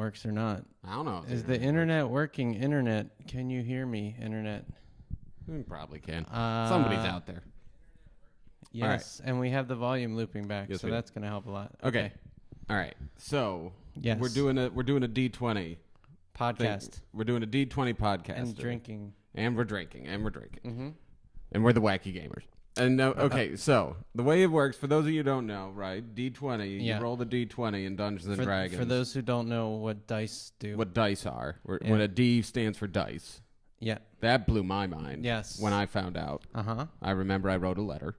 works or not. I don't know. Is the internet working? Internet, can you hear me? Internet. We probably can. Somebody's out there. Yes, and we have the volume looping back, Yes, so we do. that's going to help a lot. Okay. All right. So Yes. we're doing a D20 Podcast. thing. We're doing a D20 podcast. And drinking. And we're drinking. And we're drinking. Mm-hmm. And we're the wacky gamers. And now, okay, so the way it works, for those of you who don't know, right? D20, you roll the D20 in Dungeons and Dragons. For those who don't know what dice do. What dice are. When a D stands for dice. Yeah. That blew my mind. Yes. When I found out. Uh-huh. I remember I wrote a letter.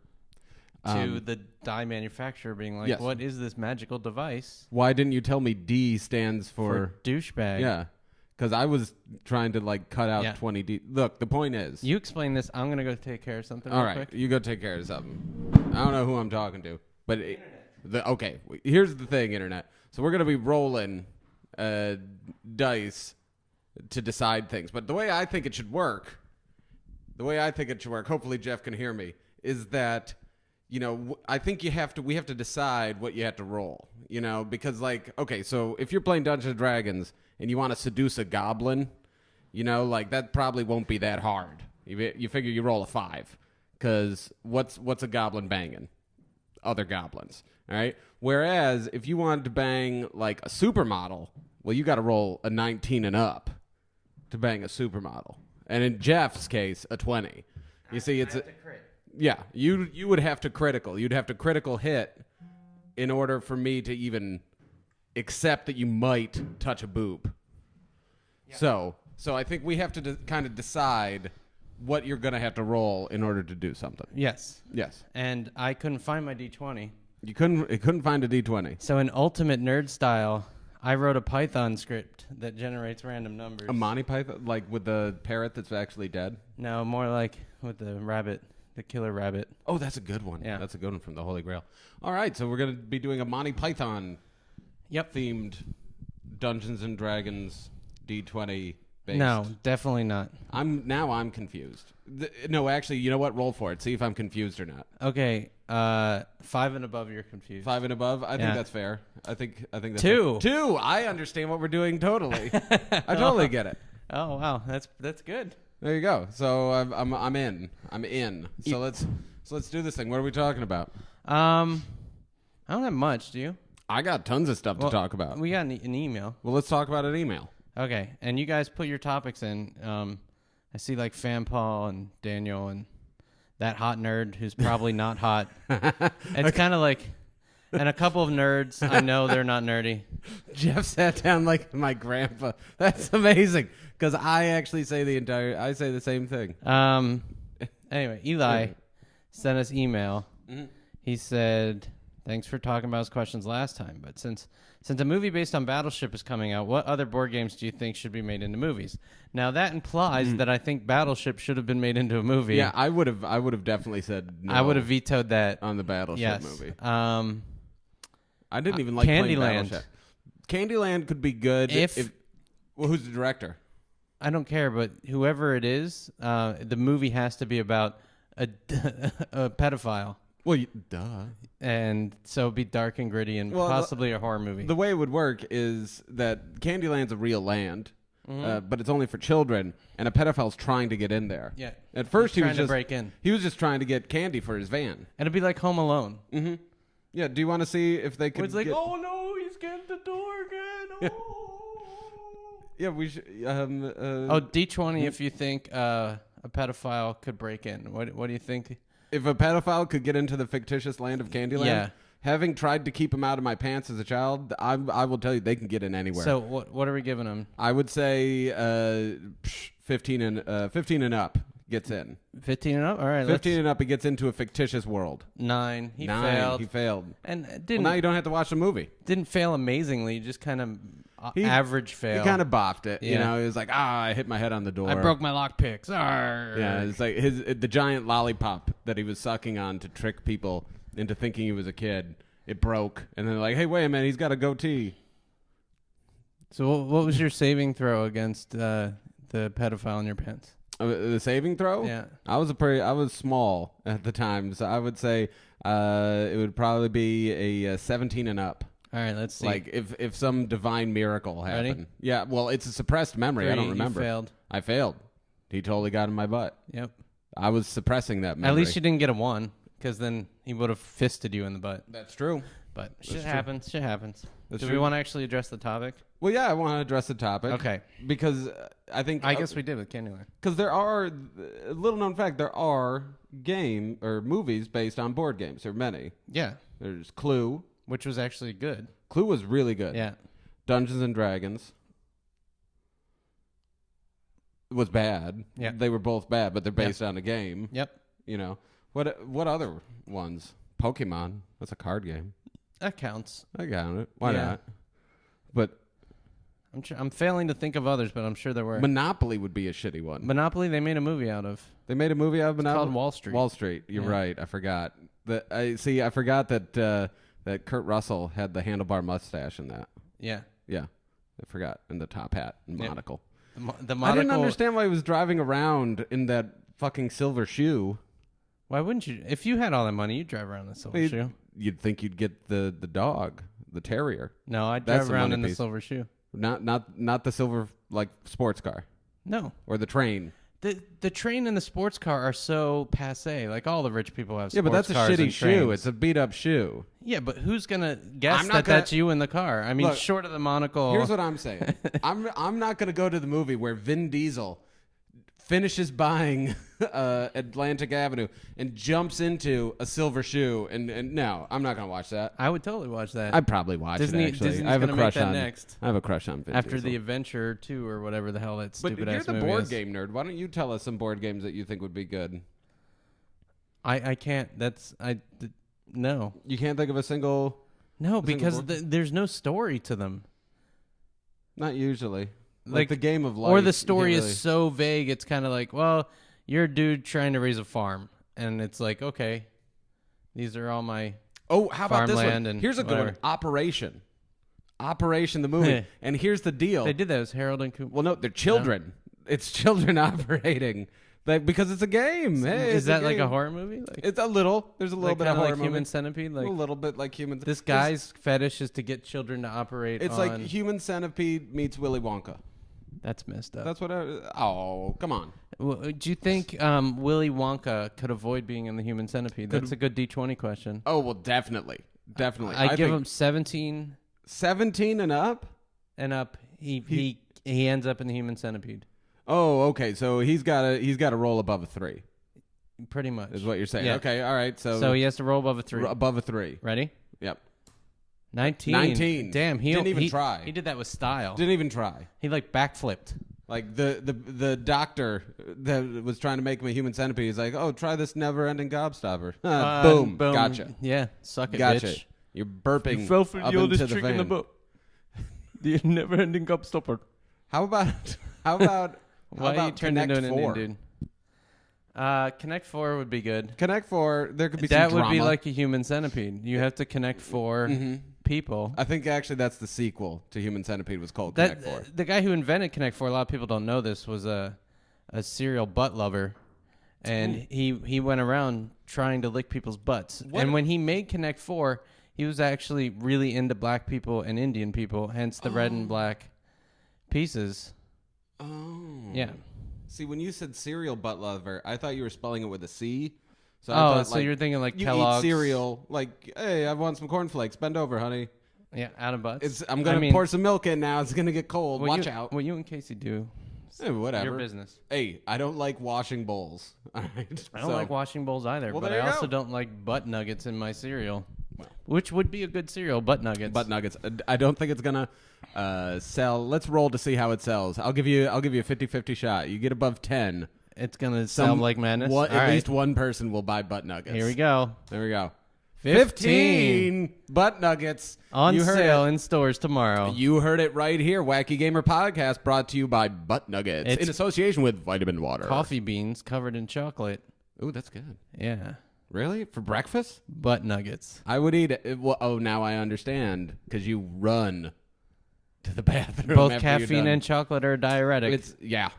To the die manufacturer being like, what is this magical device? Why didn't you tell me D stands for douchebag? Yeah. Because I was trying to, like, cut out 20 D. Look, the point is. You explain this. I'm going to go take care of something All real right. quick. You go take care of something. I don't know who I'm talking to. But, okay. Here's the thing, Internet. So we're going to be rolling dice to decide things. But the way I think it should work, hopefully Jeff can hear me, is that, you know, I think we have to decide what you have to roll, you know, because, like, okay, so if you're playing Dungeons & Dragons and you want to seduce a goblin, you know, like, that probably won't be that hard. You figure you roll a 5, because what's a goblin banging? Other goblins, all right? Whereas if you wanted to bang, like, a supermodel, well, you got to roll a 19 and up to bang a supermodel. And in Jeff's case, a 20. You see, it's yeah, you would have to critical. You'd have to critical hit in order for me to even accept that you might touch a boob. Yeah. So I think we have to kind of decide what you're going to have to roll in order to do something. Yes. Yes. And I couldn't find my D20. You couldn't find a D20. So in ultimate nerd style, I wrote a Python script that generates random numbers. A Monty Python, like with the parrot that's actually dead? No, more like with the rabbit. The killer rabbit. Oh, that's a good one. Yeah. That's a good one from the Holy Grail. All right, so we're going to be doing a Monty Python themed Dungeons and Dragons D20 based. No, definitely not. I'm confused. No, actually, you know what? Roll for it. See if I'm confused or not. Okay, 5 and above you're confused. 5 and above? I think that's fair. I think that's 2. Fair. 2. I understand what we're doing totally. I totally get it. Oh, wow. That's good. There you go. So I'm in. So let's do this thing. What are we talking about? I don't have much. Do you? I got tons of stuff to talk about. We got an email. Well, let's talk about an email. Okay, and you guys put your topics in. I see like Fan Paul and Daniel and that hot nerd who's probably not hot. It's kind of like, and a couple of nerds. I know they're not nerdy. Jeff sat down like my grandpa. That's amazing. Because I actually say I say the same thing. Anyway, Eli sent us email. Mm-hmm. He said, thanks for talking about his questions last time, but since a movie based on Battleship is coming out, what other board games do you think should be made into movies? Now that implies that I think Battleship should have been made into a movie. Yeah, I would have definitely said no. I would have vetoed that on the Battleship movie. I didn't even like playing Battleship. Candyland could be good well, who's the director? I don't care, but whoever it is, the movie has to be about a pedophile. Well, duh. And so it'd be dark and gritty and possibly a horror movie. The way it would work is that Candyland's a real land, but it's only for children, and a pedophile's trying to get in there. Yeah. At first, he was trying to break in. He was just trying to get candy for his van. And it'd be like Home Alone. Mm-hmm. Yeah. Do you want to see if they could? It's like, oh no, he's getting the door again. Oh. Yeah, we should. D20. If you think a pedophile could break in, what do you think? If a pedophile could get into the fictitious land of Candyland, having tried to keep him out of my pants as a child, I will tell you they can get in anywhere. So what are we giving them? I would say 15 and up gets in. 15 and up? All right. 15 and up, he gets into a fictitious world. 9. He failed. And didn't. Well, now you don't have to watch the movie. Didn't fail amazingly. Just kind of average fail. He kind of boffed it. Yeah. You know, he was like, I hit my head on the door. I broke my lockpicks. Yeah, it's like the giant lollipop that he was sucking on to trick people into thinking he was a kid. It broke, and then they're like, hey, wait a minute, he's got a goatee. So what was your saving throw against the pedophile in your pants? The saving throw? Yeah. I was small at the time, so I would say it would probably be a 17 and up. All right, let's see. Like if some divine miracle happened. Ready? Yeah, well, it's a suppressed memory. I don't remember. You failed. I failed. He totally got in my butt. Yep. I was suppressing that memory. At least you didn't get a 1, because then he would have fisted you in the butt. That's true. But shit happens. Shit happens. That's Do true. we want to actually address the topic? Well, yeah, I want to address the topic. Okay. Because I think... I guess we did with Candyland. Because there are... A little known fact, there are movies based on board games. There are many. Yeah. There's Clue. Which was actually good. Clue was really good. Yeah. Dungeons and Dragons was bad. Yeah. They were both bad, but they're based on a game. Yep. You know. What other ones? Pokemon. That's a card game. That counts. I got it. Why Yeah. not? But I'm failing to think of others, but I'm sure there were. Monopoly would be a shitty one. Monopoly, they made a movie out of. They made a movie out of Monopoly? Called Wall Street. Wall Street. You're right. I forgot. I forgot that Kurt Russell had the handlebar mustache in that. Yeah. Yeah. I forgot. And the top hat and monocle. The monocle. I didn't understand why he was driving around in that fucking silver shoe. Why wouldn't you? If you had all that money, you'd drive around in a silver shoe. You'd think you'd get the dog, the terrier. No, I'd That's drive the around money in the piece. silver shoe. Not the silver like sports car No. or the train. The train and the sports car are so passe. Like all the rich people have. Yeah, but that's a sports cars shitty and shoe. trains. It's a beat up shoe. Yeah, but who's gonna guess I'm not that's you in the car? I mean, Look, short of the monocle. Here's what I'm saying. I'm not gonna go to the movie where Vin Diesel finishes buying Atlantic Avenue and jumps into a silver shoe. And no, I'm not gonna watch that. I would totally watch that. I'd probably watch Disney- it. Actually, Disney's I have a gonna make crush that on. next. I have a crush on Vin After Diesel. the Adventure 2 or whatever the hell that But stupid you're ass the movie board is. game nerd. Why don't you tell us some board games that you think would be good? I can't. No. You can't think of a single. No, because board? there's no story to them. Not usually. Like Like the game of life. Or the you story can't is so vague, it's kind of like, well, you're a dude trying to raise a farm. And it's like, okay, these are all my... Oh, how about this one? farmland and Here's a good one. whatever. Operation the movie. And here's the deal. They did that. It was Harold and Cooper. Well, no, they're children. It's children operating. Because it's a game. Hey, Is that like a game. horror movie? Like, It's a little. There's a little like bit of horror like movie. Human Centipede? Like a little bit like Human. this guy's fetish is to get children to operate It's on... like Human Centipede meets Willy Wonka. That's messed up. That's what. Oh, come on. Well, do you think Willy Wonka could avoid being in the Human Centipede? That's a good D20 question. Oh well, definitely. I give think him 17 17 and up. and up. He ends up in the Human Centipede. Oh, okay. So he's got to roll above a 3. Pretty much. Is what you're saying. Yeah. Okay. All right. So he has to roll above a 3. above a 3. Ready? Yep. 19. 19. Damn, he Didn't even try. He did that with style. Didn't even try. He like backflipped. Like the doctor that was trying to make him a human centipede. He's like, oh, try this never-ending gobstopper. Boom. Gotcha. Yeah, suck it, Gotcha. bitch. You're burping You fell for up the oldest into the trick in the fan. book. The never-ending gobstopper. How about Why you turned Connect into an 4? Indian dude? Connect 4 would be good. Connect 4. There could be That some would drama. be like a Human Centipede. You have to connect 4 people. I think actually that's the sequel to Human Centipede. Was called Connect 4. The guy who invented Connect 4, a lot of people don't know this, was a serial butt lover, and he went around trying to lick people's butts. What? And when he made Connect 4, he was actually really into black people and Indian people, hence the red and black pieces. Oh. Yeah. See, when you said cereal butt lover, I thought you were spelling it with a C. So I Oh, thought, so you're thinking like you Kellogg's eat cereal, like, hey, I want some cornflakes. Bend over, honey. Yeah, out of butts. I'm gonna pour some milk in now. It's gonna get cold. Watch out. What you and Casey do, Whatever. your business. Hey, I don't like washing bowls. All right. I don't like washing bowls either, Well, but there I you also go. don't like butt nuggets in my cereal, which would be a good cereal, butt nuggets. Butt nuggets. I don't think it's gonna sell. Let's roll to see how it sells. I'll give you a 50-50 shot. You get above 10. It's gonna sound like madness. At least one person will buy butt nuggets. Here we go. There we go. 15 butt nuggets on You heard sale it. in stores tomorrow. You heard it right here. Wacky Gamer Podcast brought to you by Butt Nuggets It's in association with Vitamin Water. Coffee beans covered in chocolate. Ooh, that's good. Yeah, Really? For breakfast? butt nuggets. I would eat it. Well, oh, now I understand. Because you run to the bathroom. Both after you're caffeine done. and chocolate are diuretic. Yeah.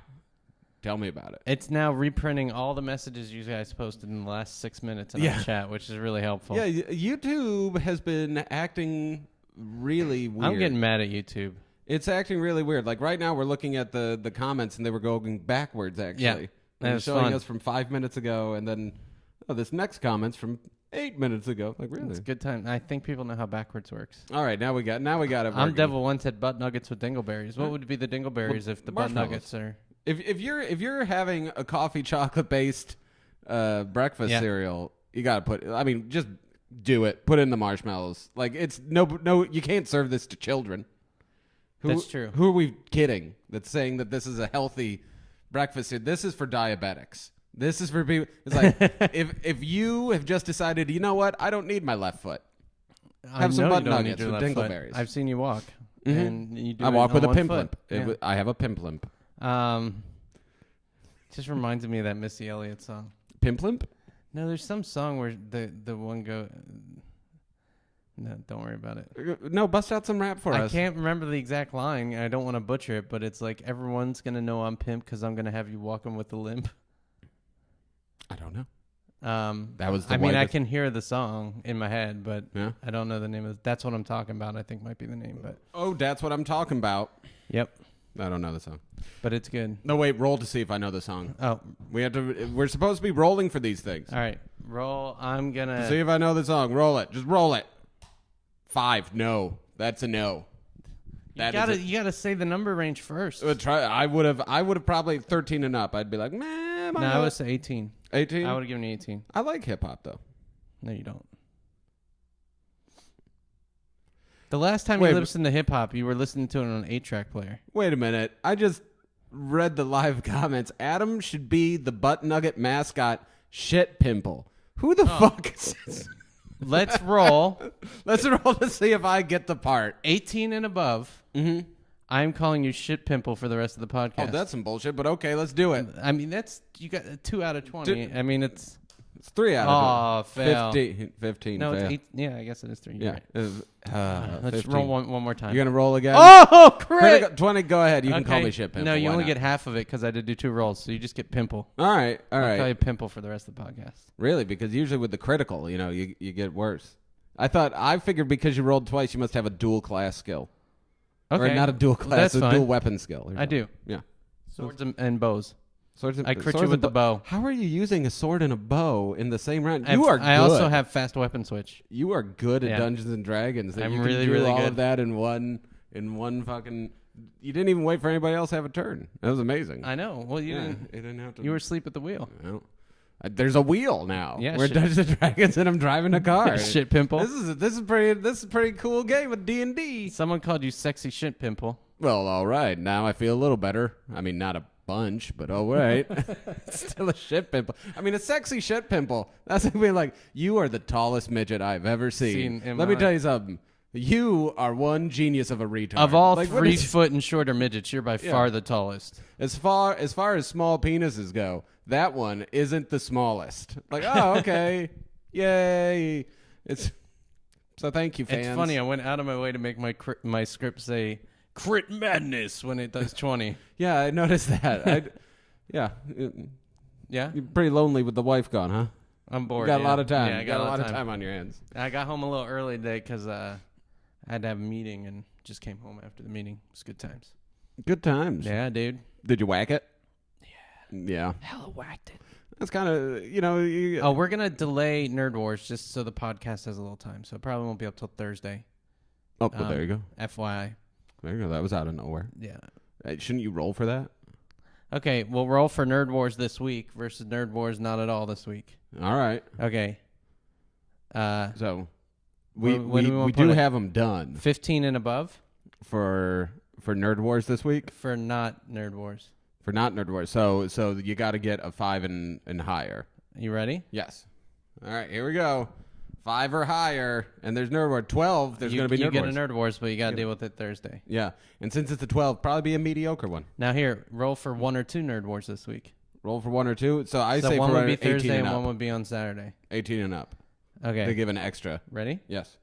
Tell me about it. It's now reprinting all the messages you guys posted in the last 6 minutes in our chat, which is really helpful. Yeah, YouTube has been acting really weird. I'm getting mad at YouTube. It's acting really weird. Like right now, we're looking at the comments, and they were going backwards. Actually, Yeah, they're was showing fun. us from 5 minutes ago, and then this next comment's from 8 minutes ago. Like really, It's a good time. I think people know how backwards works. all right. Now we got it. I'm Devil One said butt nuggets with dingleberries. What would be the dingleberries if the butt marshmallows. nuggets are? If you're having a coffee chocolate based breakfast cereal, you gotta put. I mean, just do it. Put in the marshmallows. Like it's no. You can't serve this to children. That's true. Who are we kidding? That's saying that this is a healthy breakfast. This is for diabetics. This is for people. It's like if you have just decided, you know what, I don't need my left foot. Have some butt nuggets with dingleberries. I've seen you walk, and you do. I walk with a pimp limp. limp. I have a pimp limp. Just reminds me of that Missy Elliott song. Pimp limp? No, there's some song where the one go. No, don't worry about it. No, bust out some rap for us. I can't remember the exact line. I don't want to butcher it, but it's like everyone's gonna know I'm pimp because I'm gonna have you walking with a limp. I don't know. That was. I can hear the song in my head, but I don't know the name of it. That's What I'm Talking About. I think might be the name, but That's What I'm Talking About. Yep. I don't know the song, but it's good. No, wait. Roll to see if I know the song. Oh, we're supposed to be rolling for these things. All right, roll. I'm gonna see if I know the song. Roll it. Just roll it. 5. No, that's a no. You gotta say the number range first. I would have probably 13 and up. I'd be like, man. No, I would say 18. 18. I would have given you 18. I like hip hop though. No, you don't. The last time you listened to hip hop, you were listening to it on an 8-track player. Wait a minute. I just read the live comments. Adam should be the butt nugget mascot shit pimple. Who the fuck is this? Let's roll. Let's roll to see if I get the part. 18 and above. Mm-hmm. I'm calling you shit pimple for the rest of the podcast. Oh, that's some bullshit, but okay, let's do it. I mean, you got 2 out of 20. I mean, it's 3 out of 20. Fail. 15. No, fail. it's 8. Yeah, I guess it is 3. Yeah. Right. Let's 15. roll one more time. You're going to roll again? Oh, great. 20, go ahead. You can call me shit pimple. No, you Why only not? get half of it because I did do 2 rolls, so you just get pimple. All right. I'll call you pimple for the rest of the podcast. Really? Because usually with the critical, you get worse. I figured because you rolled twice, you must have a dual class skill. Okay. Or not a dual class, That's fine. dual weapon skill. I do. Yeah. Swords and bows. I crit swords you with the bow. How are you using a sword and a bow in the same round? You are good. I also have fast weapon switch. You are good at Dungeons and Dragons. I'm you can really, do really all good. of that in one fucking. You didn't even wait for anybody else to have a turn. That was amazing. I know. Well, you didn't have to. You were asleep at the wheel. Well, there's a wheel now. Yeah, we're Dungeons and Dragons, and I'm driving a car. Shit pimple. This is a pretty cool game with D&D. Someone called you sexy shit pimple. Well, all right. Now I feel a little better. I mean, not a bunch, but all right. Still a shit pimple. I mean, a sexy shit pimple. That's like being like, you are the tallest midget I've ever seen. Let me tell you something. You are one genius of a retard. Of all 3 foot and shorter midgets, you're by far the tallest. As far as small penises go, that one isn't the smallest. Like, oh, okay. Yay. So thank you, fans. It's funny. I went out of my way to make my script say crit madness when it does 20. Yeah, I noticed that. Yeah. Yeah? You're pretty lonely with the wife gone, huh? I'm bored. You got a lot of time. Yeah, I got a lot of time on your hands. I got home a little early today because I had to have a meeting and just came home after the meeting. It was good times. Good times. Yeah, dude. Did you whack it? Yeah. Yeah. Hella whacked it. That's kind of, we're going to delay Nerd Wars just so the podcast has a little time. So it probably won't be up till Thursday. Oh, well, there you go. FYI. There you go. That was out of nowhere. Yeah. Shouldn't you roll for that? Okay, we'll roll for Nerd Wars this week versus Nerd Wars not at all this week. All right. Okay. So we do have them done. 15 and above for Nerd Wars this week. For not Nerd Wars. For not Nerd Wars. So you got to get a 5 and higher. You ready? Yes. All right. Here we go. 5 or higher, and there's Nerd Wars. 12, there's going to be Nerd Wars. You get a Nerd Wars, but you got to deal with it Thursday. Yeah, and since it's a 12, probably be a mediocre one. Now here, roll for 1 or 2 Nerd Wars this week. Roll for 1 or 2? So I say one for would be Thursday 18 and up. one would be on Saturday. 18 and up. Okay. They give an extra. Ready? Yes.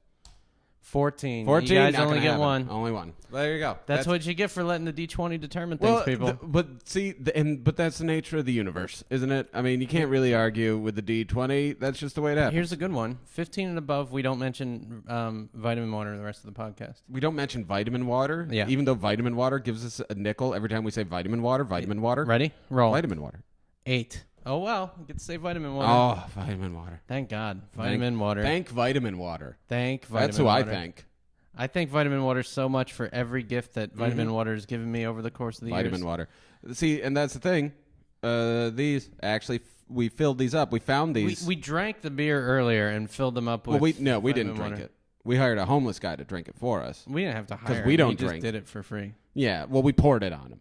14. 14. You guys not only gonna get happen. one. Only one. There you go. That's what you get for letting the D20 determine things, people. But see, but that's the nature of the universe, isn't it? I mean, you can't really argue with the D20. That's just the way it happens. Here's a good one. 15 and above, we don't mention vitamin water the rest of the podcast. We don't mention vitamin water. Yeah. Even though vitamin water gives us a nickel every time we say vitamin water. Vitamin water. Ready? Roll. Vitamin water. 8. Oh, wow. You get to say vitamin water. Oh, vitamin water. Thank God. Vitamin water. Thank vitamin water. Thank vitamin That's who water. I thank. I thank vitamin water so much for every gift that vitamin water has given me over the course of the years. Vitamin water. See, and that's the thing. These actually, we filled these up. We found these. We drank the beer earlier and filled them up with. Well, we didn't drink water. it. We hired a homeless guy to drink it for us. We didn't have to hire. we him. don't He drink. just did it for free. Yeah, well, we poured it on him.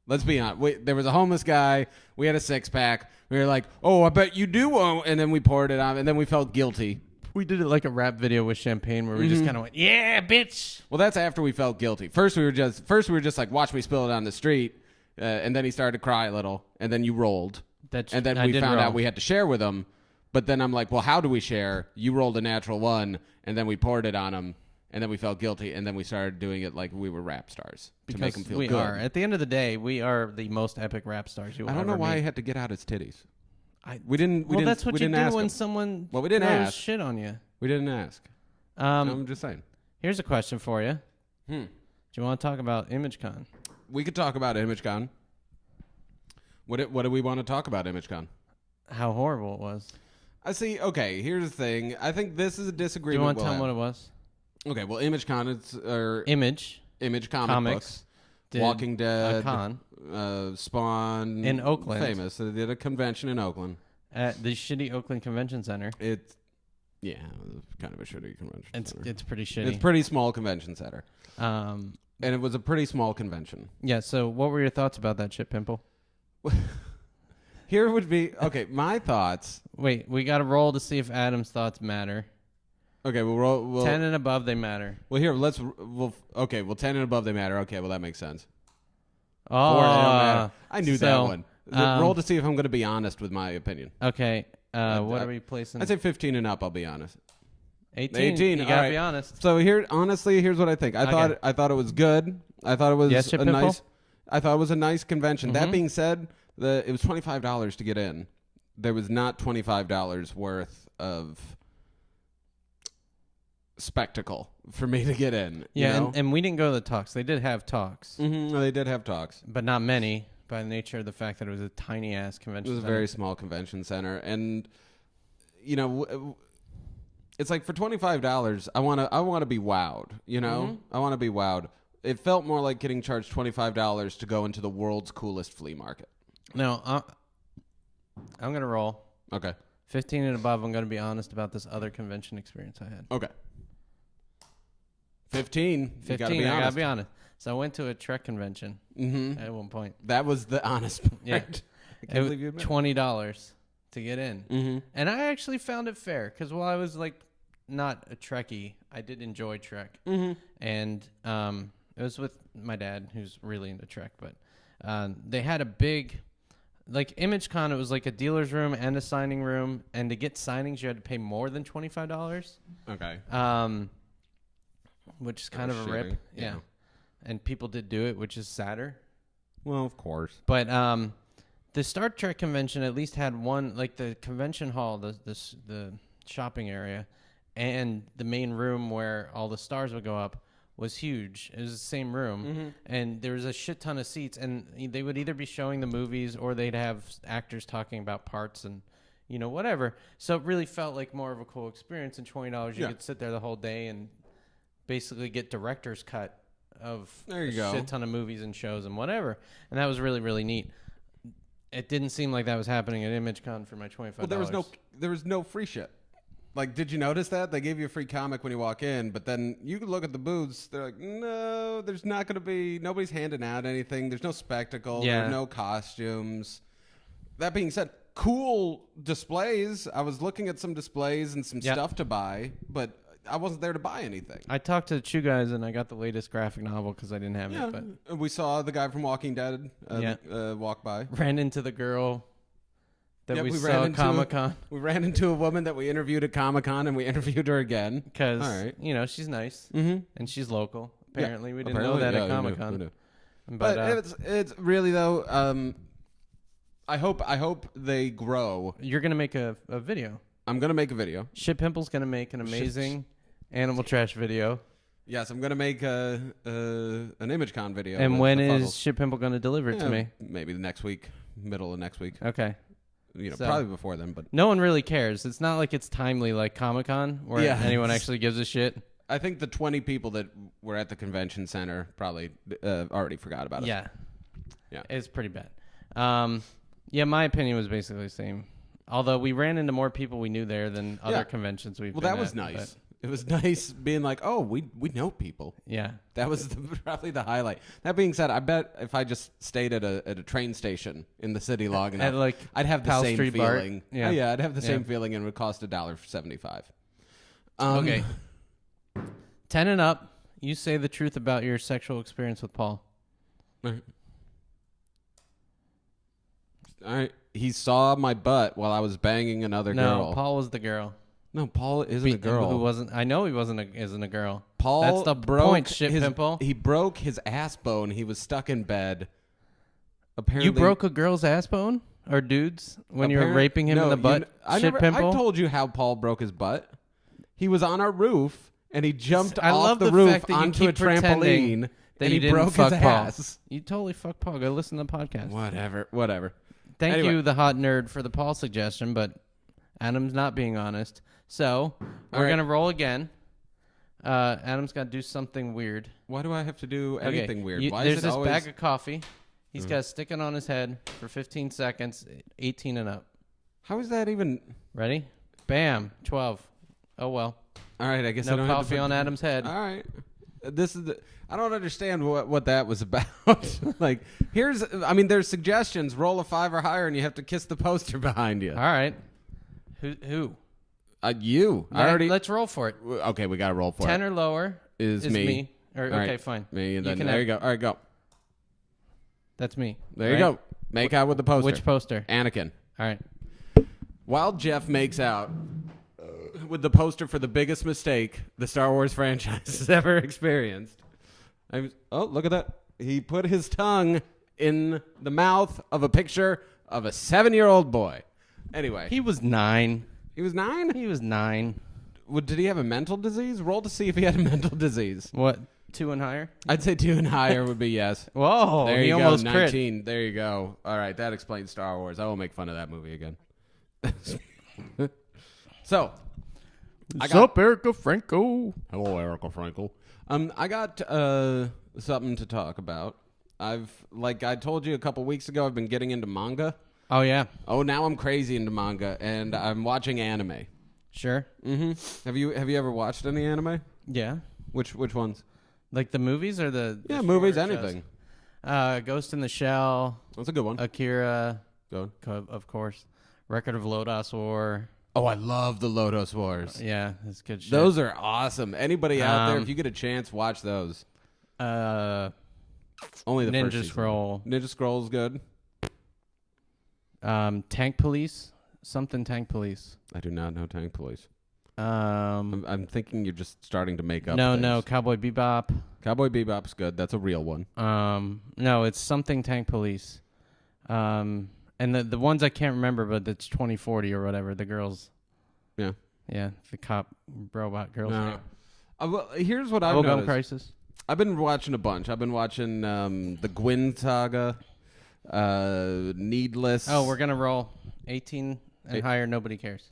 Let's be honest. There was a homeless guy. We had a 6-pack. We were like, "Oh, I bet you do," and then we poured it on, and then we felt guilty. We did it like a rap video with champagne, where we just kind of went, "Yeah, bitch." Well, that's after we felt guilty. First, we were just like, "Watch me spill it on the street," and then he started to cry a little, and then you rolled, and then we found out we had to share with him. But then I'm like, "Well, how do we share?" You rolled a natural one, and then we poured it on him. And then we felt guilty, and then we started doing it like we were rap stars to make them feel good. We are. At the end of the day, we are the most epic rap stars you will ever meet. I don't know why he had to get out his titties. Well, that's what you do when someone we didn't throws ask. shit on you. We didn't ask. I'm just saying. Here's a question for you. Do you want to talk about ImageCon? We could talk about ImageCon. What do we want to talk about ImageCon? How horrible it was. I see. Okay, here's the thing. I think this is a disagreement. Do you want to tell them what it was? Okay, well, ImageCon, Image Comics, Walking Dead, a con Spawn in Oakland. Famous. They did a convention in Oakland at the shitty Oakland Convention Center. It's kind of a shitty convention center. It's pretty shitty. It's pretty small convention center. And it was a pretty small convention. Yeah. So, what were your thoughts about that shit, Pimple? Here would be my thoughts. Wait, we got to roll to see if Adam's thoughts matter. Okay, we'll 10 and above, they matter. Well, here, 10 and above, they matter. Okay, well, that makes sense. Oh, 4, they don't matter. I knew that one. Roll to see if I'm going to be honest with my opinion. Okay, what are we placing? I'd say 15 and up, I'll be honest. 18, you got to be honest. So here's what I think. I thought it was good. I thought it was I thought it was a nice convention. That being said, it was $25 to get in. There was not $25 worth of spectacle for me to get in. Yeah, you know? and we didn't go to the talks. They did have talks. They did have talks. But not many, by the nature of the fact that it was a tiny-ass convention center. It was a very small convention center. And, it's like for $25, I want to be wowed, you know? I want to be wowed. It felt more like getting charged $25 to go into the world's coolest flea market. No, I'm going to roll. Okay. 15 and above, I'm going to be honest about this other convention experience I had. Okay. 15, I got to be honest. So I went to a Trek convention at one point. That was the honest part. Yeah. I can't believe you admitted $20 to get in. And I actually found it fair because while I was like not a Trekkie, I did enjoy Trek. And it was with my dad, who's really into Trek. But they had a big, like ImageCon, it was like a dealer's room and a signing room. And to get signings, you had to pay more than $25. Okay. Which is kind of a rip. Yeah. And people did do it, which is sadder. Well, of course. But the Star Trek convention at least had one, like the convention hall, the shopping area, and the main room where all the stars would go up was huge. It was the same room. And there was a shit ton of seats. And they would either be showing the movies or they'd have actors talking about parts and, whatever. So it really felt like more of a cool experience. And $20, you could sit there the whole day and basically get director's cut of a shit ton of movies and shows and whatever. And that was really, really neat. It didn't seem like that was happening at ImageCon for my $25. Well, there was no free shit. Like, did you notice that? They gave you a free comic when you walk in, but then you could look at the booths. They're like, no, there's not going to be, nobody's handing out anything. There's no spectacle. Yeah. There's no costumes. That being said, cool displays. I was looking at some displays and some stuff to buy, but I wasn't there to buy anything. I talked to the Chew guys and I got the latest graphic novel because I didn't have it. But we saw the guy from Walking Dead walk by. Ran into the girl that we saw at Comic-Con. We ran into a woman that we interviewed at Comic-Con, and we interviewed her again. Because, she's nice, and she's local. Apparently, we didn't know that at Comic-Con. But it's really, though, I hope they grow. You're going to make a video. I'm going to make a video. Shit Pimple's going to make an amazing animal trash video. Yes, I'm going to make an ImageCon video. And when is Shit Pimple going to deliver it to me? Maybe the next week, middle of next week. Okay. Probably before then. But no one really cares. It's not like it's timely like Comic-Con where anyone actually gives a shit. I think the 20 people that were at the convention center probably already forgot about it. Yeah. It's pretty bad. My opinion was basically the same. Although we ran into more people we knew there than other conventions we've been at. Well, that was nice. It was nice being like, oh, we know people. Yeah. That was probably the highlight. That being said, I bet if I just stayed at a train station in the city long enough, I'd have the same Street feeling. Bart. Yeah, I'd have the same feeling, and it would cost $1.75. Okay. 10 and up, you say the truth about your sexual experience with Paul. All right. He saw my butt while I was banging another girl. No, Paul was the girl. No, Paul isn't a girl. Who wasn't? I know he isn't a girl. Paul That's the point, Shit Pimple. He broke his ass bone. He was stuck in bed. Apparently, you broke a girl's ass bone? Or dude's? When you were raping him in the butt? Pimple? I told you how Paul broke his butt. He was on our roof, and he jumped off the roof onto a trampoline, and he broke his ass. You totally fucked Paul. Go listen to the podcast. Whatever. Thank you, the hot nerd, for the Paul suggestion, but Adam's not being honest. So, we're going to roll again. Adam's got to do something weird. Why do I have to do anything weird? Why there's is it this always... bag of coffee. He's got to stick it on his head for 15 seconds, 18 and up. How is that even... Ready? Bam. 12. Oh, well. All right, I guess no I don't coffee have to... on Adam's head. All right. I don't understand what that was about. Like, there's suggestions. Roll a 5 or higher, and you have to kiss the poster behind you. All right. Who? You. Let's roll for it. Okay, we got to roll for 10 it. 10 or lower is me. Okay, fine. Me, and then there you go. All right, go. That's me. There you go. Make out with the poster. Which poster? Anakin. All right. While Jeff makes out with the poster for the biggest mistake the Star Wars franchise has ever experienced. Look at that. He put his tongue in the mouth of a picture of a 7-year-old boy. Anyway. He was 9. He was 9? He was 9. Did he have a mental disease? Roll to see if he had a mental disease. What? 2 and higher? I'd say 2 and higher would be yes. Whoa. There you go. Almost 19. Crit. There you go. All right. That explains Star Wars. I won't make fun of that movie again. So. What's up, Erica Franco? Hello, Erica Franco. I got something to talk about. I told you a couple weeks ago, I've been getting into manga. Oh, yeah. Oh, now I'm crazy into manga, and I'm watching anime. Sure. Mm-hmm. Have you ever watched any anime? Yeah. Which ones? Like the movies or the movies, anything. Ghost in the Shell. That's a good one. Akira. Good. Of course. Record of Lodoss War. Oh, I love the Lodoss Wars. Yeah, that's good shit. Those are awesome. Anybody out there, if you get a chance, watch those. Only the Ninja first Scroll. Season. Ninja Scroll's good. Tank Police. Something Tank Police. I do not know Tank Police. I'm thinking you're just starting to make up No, Cowboy Bebop. Cowboy Bebop's good. That's a real one. No, it's something Tank Police. And the ones I can't remember, but it's 2040 or whatever. The girls. Yeah. Yeah, the cop robot girls. No. Well, here's what I've noticed. Crisis. I've been watching a bunch. I've been watching the Gwyn saga, Needless. Oh, we're going to roll 18 and higher. Nobody cares.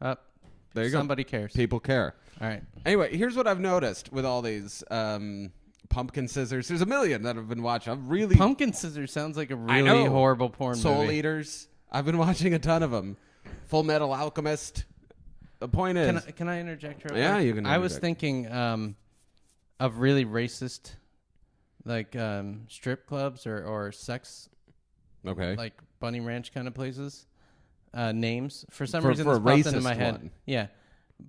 Up. There you go. Somebody cares. People care. All right. Anyway, here's what I've noticed with all these Pumpkin Scissors. There's a million that I've been watching. Pumpkin Scissors sounds like a really horrible porn movie. Soul Eaters. I've been watching a ton of them. Full Metal Alchemist. The point is... Can I interject? Yeah, you can interject. I was thinking of really racist, like strip clubs or sex, like Bunny Ranch kind of places. Names. For some reason, this popped into my head. One. Yeah.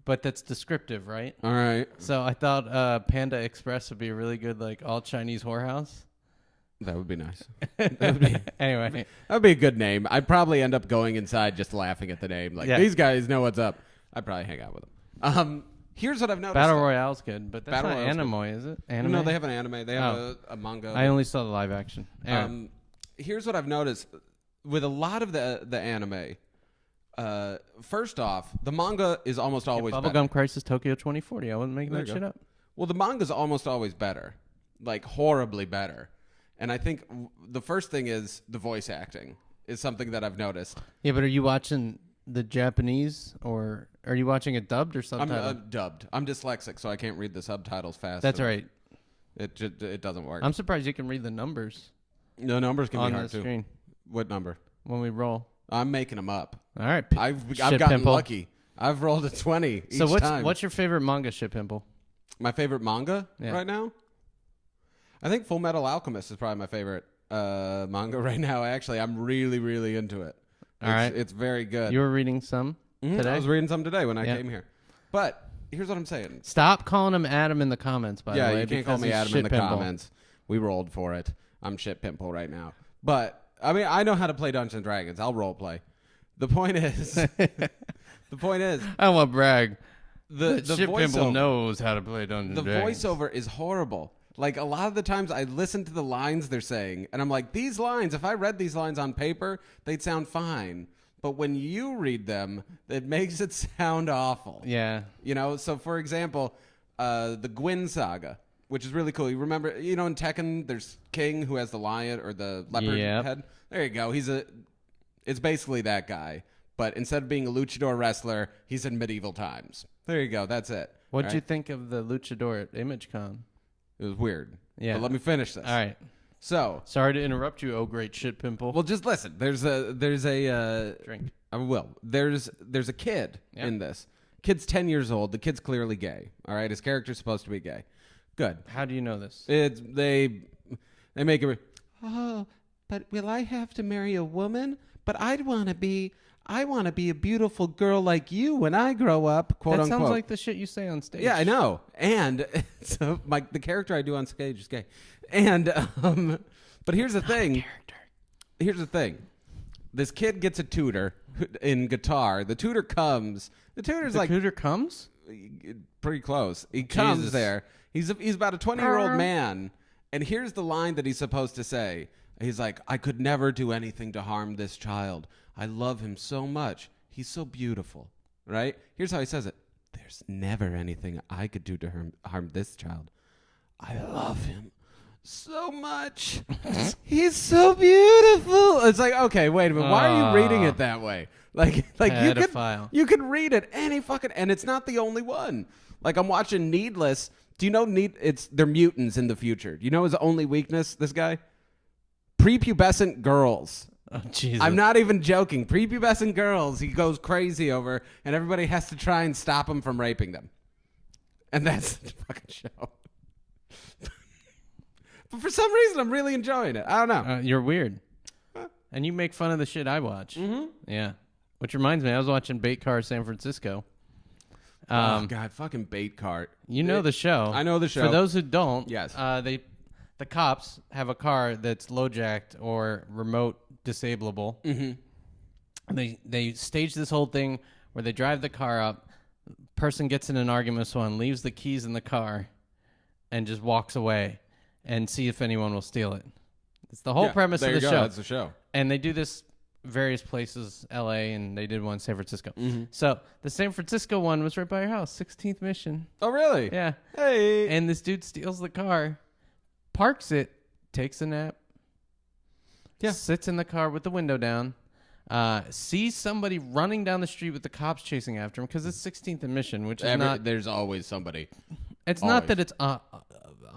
But that's descriptive, right? All right. So I thought Panda Express would be a really good, like, all Chinese whorehouse. That would be nice. Anyway. That would be a good name. I'd probably end up going inside just laughing at the name. Like, these guys know what's up. I'd probably hang out with them. Here's what I've noticed. Battle Royale's good, but that's Battle not Royale's anime, good. is it? Anime? No, they have an anime. They have a manga. I only saw the live action. Anyway. Here's what I've noticed. With a lot of the anime, first off, the manga is almost always better. Bubblegum Crisis Tokyo 2040. I wasn't making that shit up. Well, the manga's almost always better. Like, horribly better. And I think the first thing is the voice acting is something that I've noticed. Yeah, but are you watching the Japanese or are you watching it dubbed or subtitled? I'm dubbed. I'm dyslexic, so I can't read the subtitles fast. That's right. It doesn't work. I'm surprised you can read the numbers. No, numbers can on be hard the too. Screen What number? when we roll. I'm making them up. All right. I've Shit gotten pimple. lucky. I've rolled a 20 each So time. what's your favorite manga, Shit Pimple? My favorite manga right now? I think Full Metal Alchemist is probably my favorite manga right now. Actually, I'm really, really into it. All right. It's very good. You were reading some today? I was reading some today when I came here. But here's what I'm saying. Stop calling him Adam in the comments, by the way. Yeah, you can't call me Adam in the Pimple. comments. We rolled for it. I'm Shit Pimple right now. But, I mean, I know how to play Dungeons and Dragons. I'll role play. The point is... I don't want to brag. The Shit voiceover, Pimple knows how to play Dungeons and Dragons. The voiceover is horrible. Like, a lot of the times I listen to the lines they're saying, and I'm like, these lines, if I read these lines on paper, they'd sound fine. But when you read them, it makes it sound awful. Yeah. You know, so for example, the Gwyn saga, which is really cool. You remember, in Tekken, there's King who has the lion or the leopard head. There you go. It's basically that guy. But instead of being a luchador wrestler, he's in medieval times. There you go. That's it. What'd you think of the luchador at ImageCon? It was weird. Yeah. But let me finish this. All right. So, sorry to interrupt you, oh great Shit Pimple. well, just listen. There's a drink. I will. There's a kid in this. Kid's 10 years old. The kid's clearly gay. All right, his character's supposed to be gay. Good. How do you know this? They make it. Oh, but will I have to marry a woman? But I want to be a beautiful girl like you when I grow up. Quote that unquote. sounds like the shit you say on stage. Yeah, I know. And so the character I do on stage is gay. And but here's the thing. Here's the thing. This kid gets a tutor in guitar. The tutor comes. The tutor's like tutor comes? pretty close. He comes Jesus. there. He's about a 20-year-old man. And here's the line that he's supposed to say. He's like, I could never do anything to harm this child. I love him so much. He's so beautiful. Right? Here's how he says it. There's never anything I could do to harm this child. I love him so much. He's so beautiful. It's like, okay, wait a minute. Why are you reading it that way? Like you could read it any fucking, and it's not the only one. Like, I'm watching Needless. Do you know they're mutants in the future? Do you know his only weakness, this guy? Prepubescent girls. Oh, Jesus. I'm not even joking. Prepubescent girls he goes crazy over, and everybody has to try and stop him from raping them. And that's the fucking show. But for some reason, I'm really enjoying it. I don't know. You're weird. And you make fun of the shit I watch. Mm-hmm. Yeah. Which reminds me, I was watching Bait Car San Francisco. Oh, God, fucking Bait Cart. You know the show. I know the show. For those who don't, yes. The cops have a car that's low-jacked or remote disableable. Mm-hmm. And they stage this whole thing where they drive the car up, person gets in an argument with someone, leaves the keys in the car, and just walks away and see if anyone will steal it. It's the whole premise of the show. That's the show. And they do this various places, L.A., and they did one in San Francisco. Mm-hmm. So the San Francisco one was right by your house, 16th Mission. Oh, really? Yeah. Hey. And this dude steals the car, parks it, takes a nap, sits in the car with the window down, sees somebody running down the street with the cops chasing after him because it's 16th and Mission, which is not... There's always somebody. It's not that it's...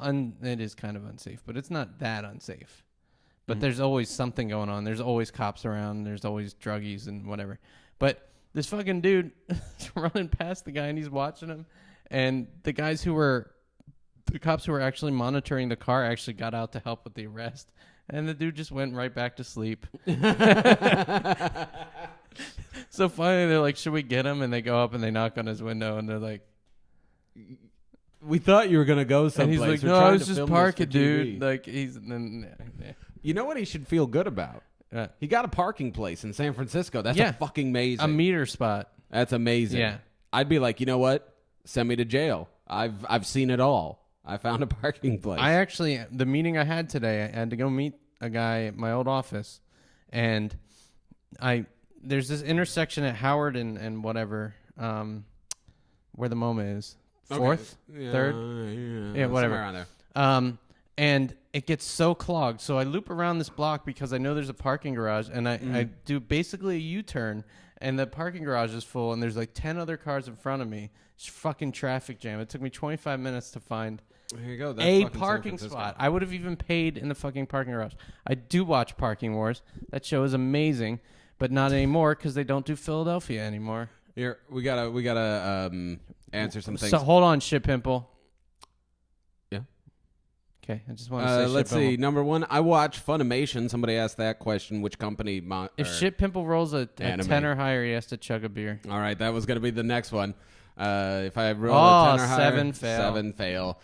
it is kind of unsafe, but it's not that unsafe. But there's always something going on. There's always cops around. There's always druggies and whatever. But this fucking dude is running past the guy, and he's watching him. And the cops who were actually monitoring the car actually got out to help with the arrest. And the dude just went right back to sleep. So finally, they're like, should we get him? And they go up and they knock on his window, and they're like... we thought you were gonna go someplace. And he's like, We're no, I trying was to just film this parking, for dude. TV." Like, he's... You know what he should feel good about? He got a parking place in San Francisco. That's fucking amazing. A meter spot. That's amazing. Yeah. I'd be like, you know what? Send me to jail. I've seen it all. I found a parking place. I actually, the meeting I had today, I had to go meet a guy at my old office, and there's this intersection at Howard and whatever, where the MoMA is. Fourth? Third? Yeah, whatever. Around there. And it gets so clogged. So I loop around this block because I know there's a parking garage, and I do basically a U-turn, and the parking garage is full, and there's like 10 other cars in front of me. It's fucking traffic jam. It took me 25 minutes to find There you go. That's a fucking parking San Francisco. spot. I would have even paid in the fucking parking garage. I do watch Parking Wars. That show is amazing, but not anymore because they don't do Philadelphia anymore. Here, we gotta answer some things. So hold on, Shit Pimple. Yeah. Okay, I just want to say let's Shit see. Pimple. Number one, I watch Funimation. Somebody asked that question. Which company? If Shit Pimple rolls a anime. 10 or higher, he has to chug a beer. All right, that was gonna be the next one. If I roll a 10 or higher, 7 fail. 7 fail.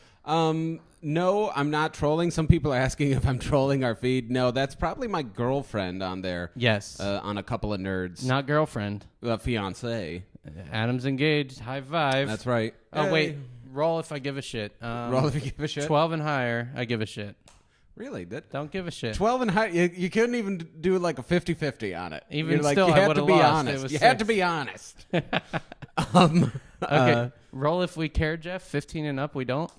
No, I'm not trolling. Some people are asking if I'm trolling our feed. No, that's probably my girlfriend on there. Yes. On a couple of nerds. Not girlfriend. Fiance. Adam's engaged. High five. That's right. Oh, Hey. wait. Roll if I give a shit. Roll if you give a shit. 12 and higher, I give a shit. Really? Don't give a shit. 12 and high. You couldn't even do like a 50-50 on it. Even You're like, still, you I had would've to be lost. honest. It was You had 6. to be honest. Okay. Roll if we care, Jeff. 15 and up, we don't.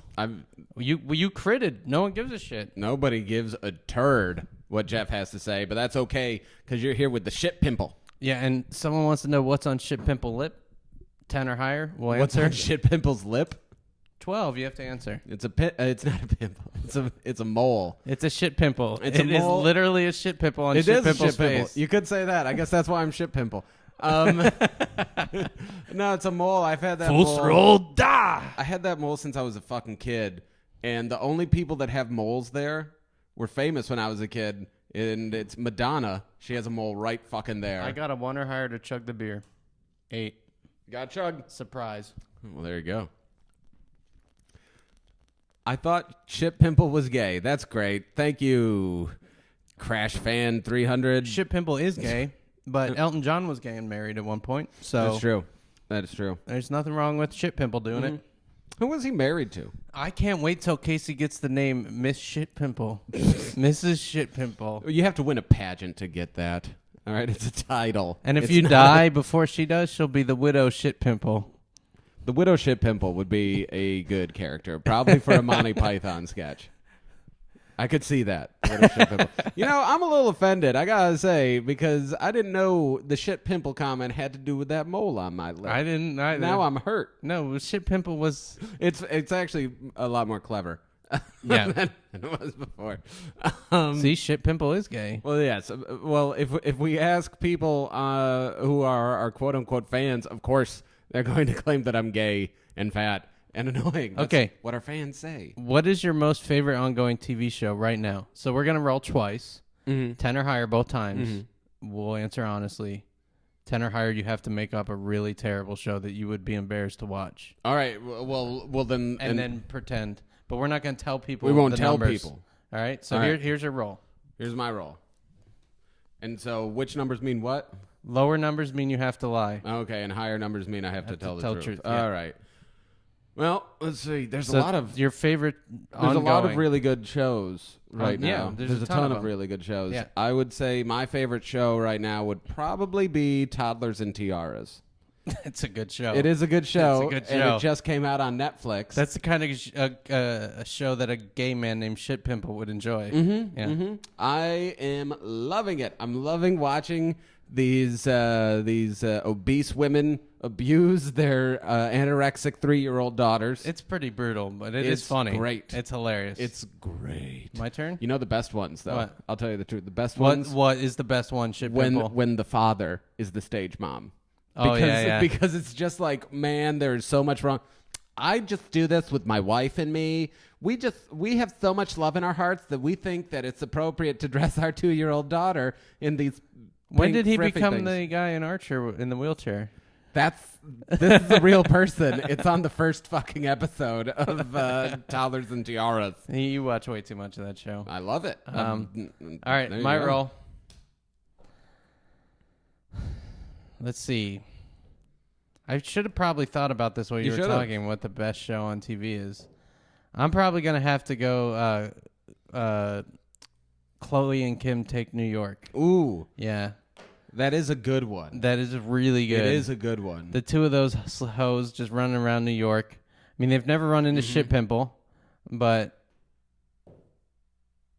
You critted. No one gives a shit. Nobody gives a turd what Jeff has to say, but that's okay because you're here with the Shit Pimple. Yeah, and someone wants to know what's on Shit Pimple lip. 10 or higher. We'll What's answer. on Shit Pimple's lip? 12. You have to answer. It's not a pimple. It's a mole. It's a shit pimple. It's a It is mole. literally a shit pimple on It Shit is a Pimple's shit pimple. face. You could say that. I guess that's why I'm Shit Pimple. No, it's a mole. I've had that Full mole. throttle, da! I had that mole since I was a fucking kid, and the only people that have moles there were famous when I was a kid, and it's Madonna. She has a mole right fucking there. I got a 1 or higher to chug the beer. 8. Got chug. Surprise. Well, there you go. I thought Shit Pimple was gay. That's great. Thank you, Crash Fan 300. Shit Pimple is gay, but Elton John was gay and married at one point. So That's true. That is true. there's nothing wrong with Shit Pimple doing it. Who was he married to? I can't wait till Casey gets the name Miss Shit Pimple. Mrs. Shit Pimple. You have to win a pageant to get that. All right, it's a title. And if It's you not- die before she does, she'll be the widow Shit Pimple. The Widow Shit Pimple would be a good character, probably for a Monty Python sketch. I could see that. Widow Shit Pimple. You know, I'm a little offended, I gotta say, because I didn't know the Shit Pimple comment had to do with that mole on my lip. I didn't either. Now I'm hurt. No, Shit Pimple was... It's actually a lot more clever. Yeah. than it was before. See, Shit Pimple is gay. Well, yes. Well, if we ask people who are our quote unquote fans, of course they're going to claim that I'm gay and fat and annoying. That's Okay. what our fans say. What is your most favorite ongoing TV show right now? So we're going to roll twice. 10 or higher both times. We'll answer honestly. 10 or higher, you have to make up a really terrible show that you would be embarrassed to watch. All right. Well then. And then pretend. But we're not going to tell people we won't the tell numbers. people. All right? So All right. here's your roll. Here's my roll. And so, which numbers mean what? Lower numbers mean you have to lie. Okay, and higher numbers mean I have to tell the truth. yeah. All right. Well, let's see. There's So a lot of your favorite There's ongoing. a lot of really good shows right yeah, now. there's a ton of them. really good shows. Yeah. I would say my favorite show right now would probably be Toddlers and Tiaras. It's a good show. It is a good show. It's a good And show. it just came out on Netflix. That's the kind of a show that a gay man named Shit Pimple would enjoy. Yeah. I am loving it. I'm loving watching these obese women abuse their anorexic 3-year-old daughters. It's pretty brutal, but it is It's funny. great. It's hilarious. It's great. My turn? You know the best ones, though. What? I'll tell you the truth. The best ones What is the best one, Shit Pimple? when the father is the stage mom. Oh, yeah. Because it's just like, man, there's so much wrong. I just do this with my wife and me. We have so much love in our hearts that we think that it's appropriate to dress our 2-year-old daughter in these. When pink did he frippy become things. the guy in Archer in the wheelchair? This is a real person. It's on the first fucking episode of Toddlers and Tiaras. You watch way too much of that show. I love it. All right, my roll. Let's see. I should have probably thought about this while you were talking, what the best show on TV is. I'm probably going to have to go Chloe and Kim Take New York. Ooh. Yeah. That is a good one. That is really good. It is a good one. The two of those hoes just running around New York. I mean, they've never run into Shit Pimple, but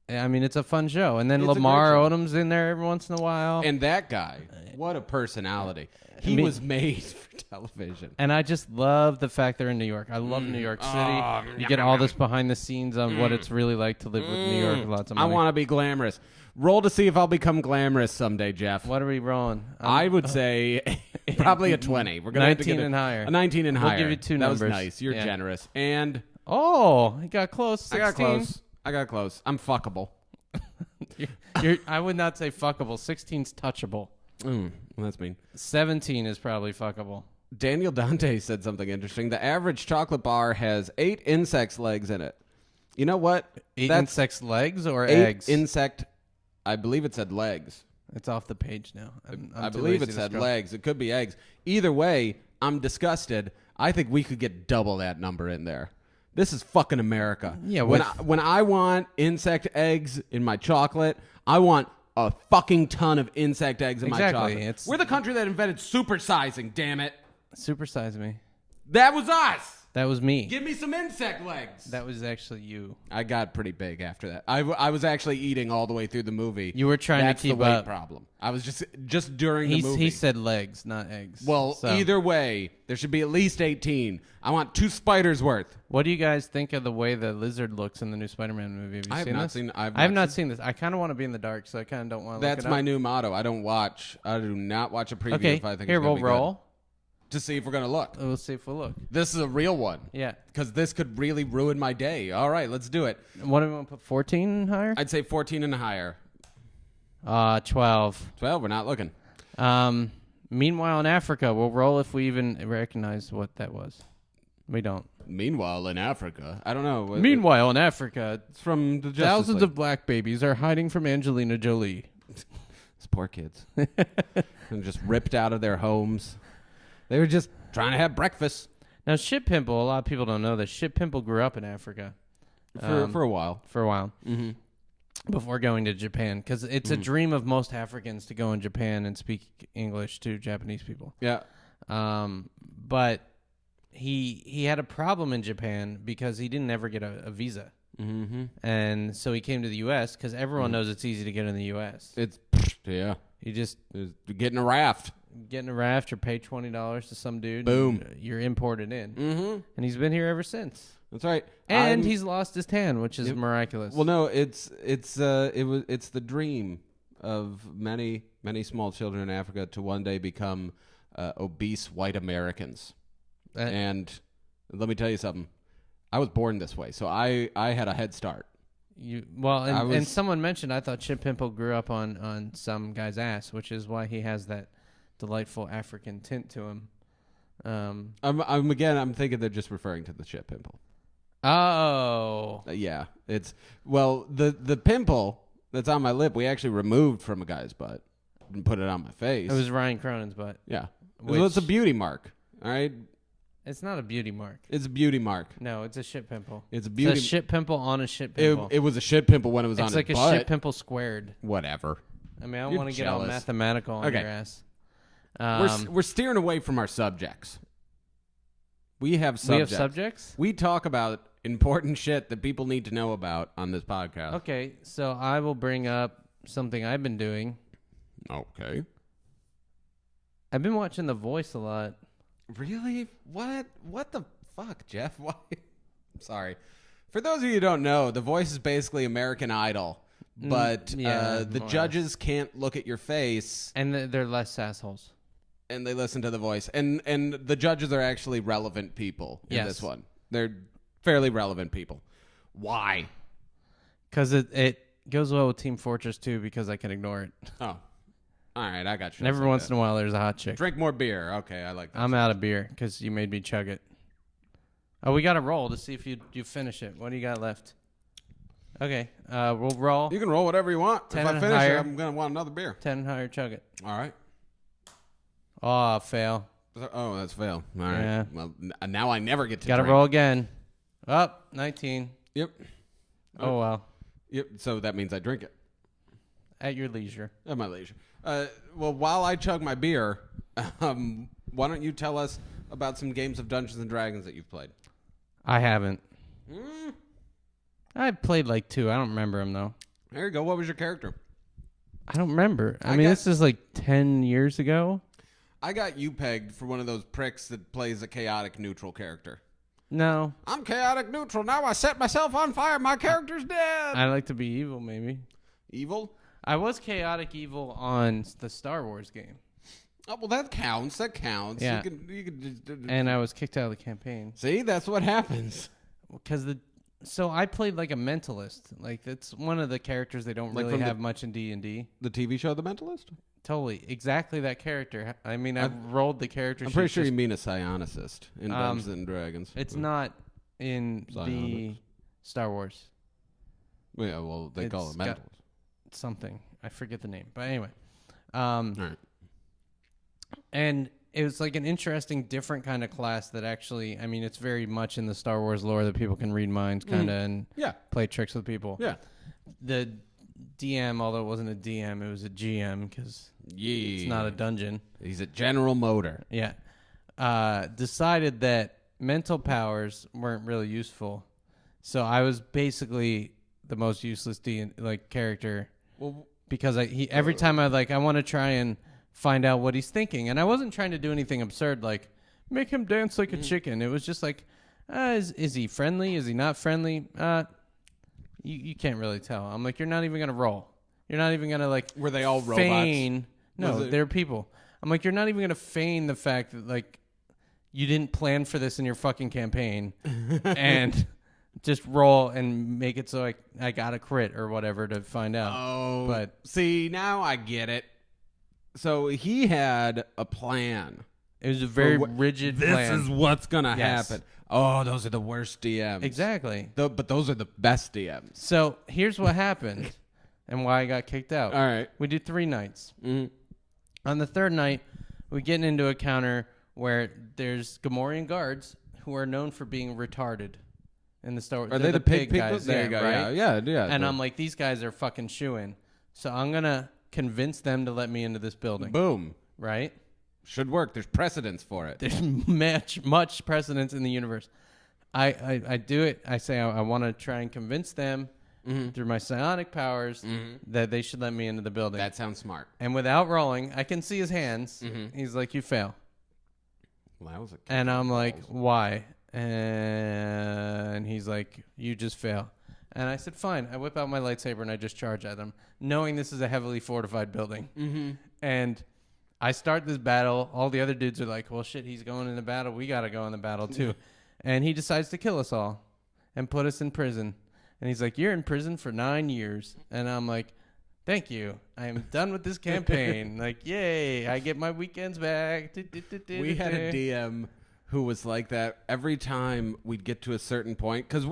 I mean, it's a fun show. And then It's Lamar Odom's in there every once in a while. And that guy, what a personality. He was made for television. And I just love the fact they're in New York. I love New York City. You get all this behind the scenes on what it's really like to live with New York with lots of money. I want to be glamorous. Roll to see if I'll become glamorous someday, Jeff. What are we rolling? I would say probably a 20. We're gonna 19 and higher. A 19 and higher. We'll give you two numbers. That was nice. You're generous. And you got close. 16. I got close. I'm fuckable. I would not say fuckable. 16's touchable. Well, that's mean. 17 is probably fuckable. Daniel Dante said something interesting. The average chocolate bar has 8 insects' legs in it. You know what? 8 insects' legs or 8 eggs? Insect. I believe it said legs. It's off the page now. I believe it said legs. It could be eggs. Either way, I'm disgusted. I think we could get double that number in there. This is fucking America. Yeah. When I want insect eggs in my chocolate, I want a fucking ton of insect eggs in my chocolate. We're the country that invented supersizing, damn it. Supersize me. That was us. That was me. Give me some insect legs. That was actually you. I got pretty big after that. I was actually eating all the way through the movie. You were trying to keep the weight up. Problem. I was just during the movie. He said legs, not eggs. Well, either way, there should be at least 18. I want 2 spiders worth. What do you guys think of the way the lizard looks in the new Spider-Man movie? Have you seen this? I have not seen this. I kind of want to be in the dark, so I kind of don't want to. That's my new motto. I do not watch a preview if I think here it's gonna we'll roll. Good. To see if we're going to look. We'll see if we'll look. This is a real one. Yeah. Because this could really ruin my day. All right, let's do it. What do we want to put, 14 higher? I'd say 14 and higher. 12. 12, we're not looking. Meanwhile, in Africa, we'll roll if we even recognize what that was. We don't. Meanwhile, in Africa, I don't know. Meanwhile, in Africa, it's from the Justice thousands League. of black babies are hiding from Angelina Jolie. These poor kids. And just ripped out of their homes. They were just trying to have breakfast. Now, Shit Pimple, a lot of people don't know this. Shit Pimple grew up in Africa. For a while. Mm-hmm. Before going to Japan. Because it's a dream of most Africans to go in Japan and speak English to Japanese people. Yeah. But he had a problem in Japan because he didn't ever get a visa. Mm-hmm. And so he came to the U.S. because everyone knows it's easy to get in the U.S. Yeah. You just get in a raft. Get in a raft or pay $20 to some dude. Boom. You're imported in. Mm-hmm. And he's been here ever since. That's right. And he's lost his tan, which is miraculous. Well, no, it's the dream of many small children in Africa to one day become obese white Americans. And let me tell you something. I was born this way, so I had a head start. And someone mentioned I thought Shit Pimple grew up on some guy's ass, which is why he has that delightful African tint to him. I'm thinking they're just referring to the Shit Pimple. Oh. Yeah. The pimple that's on my lip, we actually removed from a guy's butt and put it on my face. It was Ryan Cronin's butt. Yeah. Well, it's a beauty mark. All right. It's not a beauty mark. It's a beauty mark. No, it's a shit pimple. It's a shit pimple on a shit pimple. It was a shit pimple when it was on his butt. It's like a shit pimple squared. Whatever. I mean, I don't want to get all mathematical on your ass. We're steering away from our subjects. We have subjects? We talk about important shit that people need to know about on this podcast. Okay, so I will bring up something I've been doing. Okay. I've been watching The Voice a lot. Really? What? What the fuck, Jeff? Why? I'm sorry. For those of you who don't know, The Voice is basically American Idol, but the judges can't look at your face. And they're less assholes. And they listen to The Voice. And the judges are actually relevant people in this one. They're fairly relevant people. Why? Because it goes well with Team Fortress 2 because I can ignore it. Oh. All right, I got you. And every once in a while, there's a hot chick. Drink more beer. Okay, I like that. I'm out of beer because you made me chug it. Oh, we got to roll to see if you finish it. What do you got left? Okay, we'll roll. You can roll whatever you want. If I finish higher. it, I'm going to want another beer. 10 and higher, chug it. All right. Oh, fail. Oh, that's fail. All right. Yeah. Well, now I never get to Got to drink. roll again. Up, 19. Yep. Oh, well. Yep. So that means I drink it. At your leisure. At my leisure. Well, while I chug my beer, why don't you tell us about some games of Dungeons and Dragons that you've played? I haven't. I played like 2. I don't remember them, though. There you go. What was your character? I don't remember. I mean, this is like 10 years ago. I got you pegged for one of those pricks that plays a chaotic neutral character. No. I'm chaotic neutral. Now I set myself on fire. My character's dead. I like to be evil, maybe. Evil? I was chaotic evil on the Star Wars game. Oh, well, that counts. That counts. Yeah. You can just, And I was kicked out of the campaign. see, that's what happens. So I played like a mentalist. Like that's one of the characters they don't Like really from have much in D&D. The TV show The Mentalist? Totally, exactly that character. I mean, I rolled the character. I'm pretty sure you mean a psionicist in Dungeons and Dragons. It's not in the Star Wars. Yeah, well, they call it mentalist. Something. I forget the name. But anyway. All right. And it was like an interesting, different kind of class that actually, I mean, it's very much in the Star Wars lore that people can read minds kind of and play tricks with people. Yeah. The DM, although it wasn't a DM, it was a GM because it's not a dungeon. He's a General Motor. Yeah. Decided that mental powers weren't really useful. So I was basically the most useless character. Well, because every time I want to try and find out what he's thinking. And I wasn't trying to do anything absurd like make him dance like a chicken. It was just like, is he friendly? Is he not friendly? You can't really tell. I'm like, you're not even going to roll. You're not even going to like... Were they all feign. robots? No, they're people. I'm like, you're not even going to feign the fact that like you didn't plan for this in your fucking campaign and just roll and make it so I got a crit or whatever to find out. Oh, but see, now I get it. So he had a plan. It was a very rigid plan. This is what's going to happen. Oh, those are the worst DMs. Exactly. But those are the best DMs. So here's what happened and why I got kicked out. All right. We did 3 nights. Mm-hmm. On the 3rd night, we get into a counter where there's Gamorrean guards who are known for being retarded. In the Star Wars. Are they the pig people? guys? There you go. Right? Yeah. And I'm like, these guys are fucking shoo-in. So I'm going to convince them to let me into this building. Boom. Right? Should work. There's precedence for it. There's much precedence in the universe. I do it. I say I want to try and convince them through my psionic powers that they should let me into the building. That sounds smart. And without rolling, I can see his hands. He's like, you fail. Well, that was and I'm like, why? And he's like, you just fail. And I said, fine. I whip out my lightsaber and I just charge at him, knowing this is a heavily fortified building. And I start this battle. All the other dudes are like, well, shit, he's going in the battle. We got to go in the battle, too. And he decides to kill us all and put us in prison. And he's like, you're in prison for 9 years. And I'm like, thank you. I am done with this campaign. Like, yay, I get my weekends back. We had a DM who was like that every time we'd get to a certain point. Because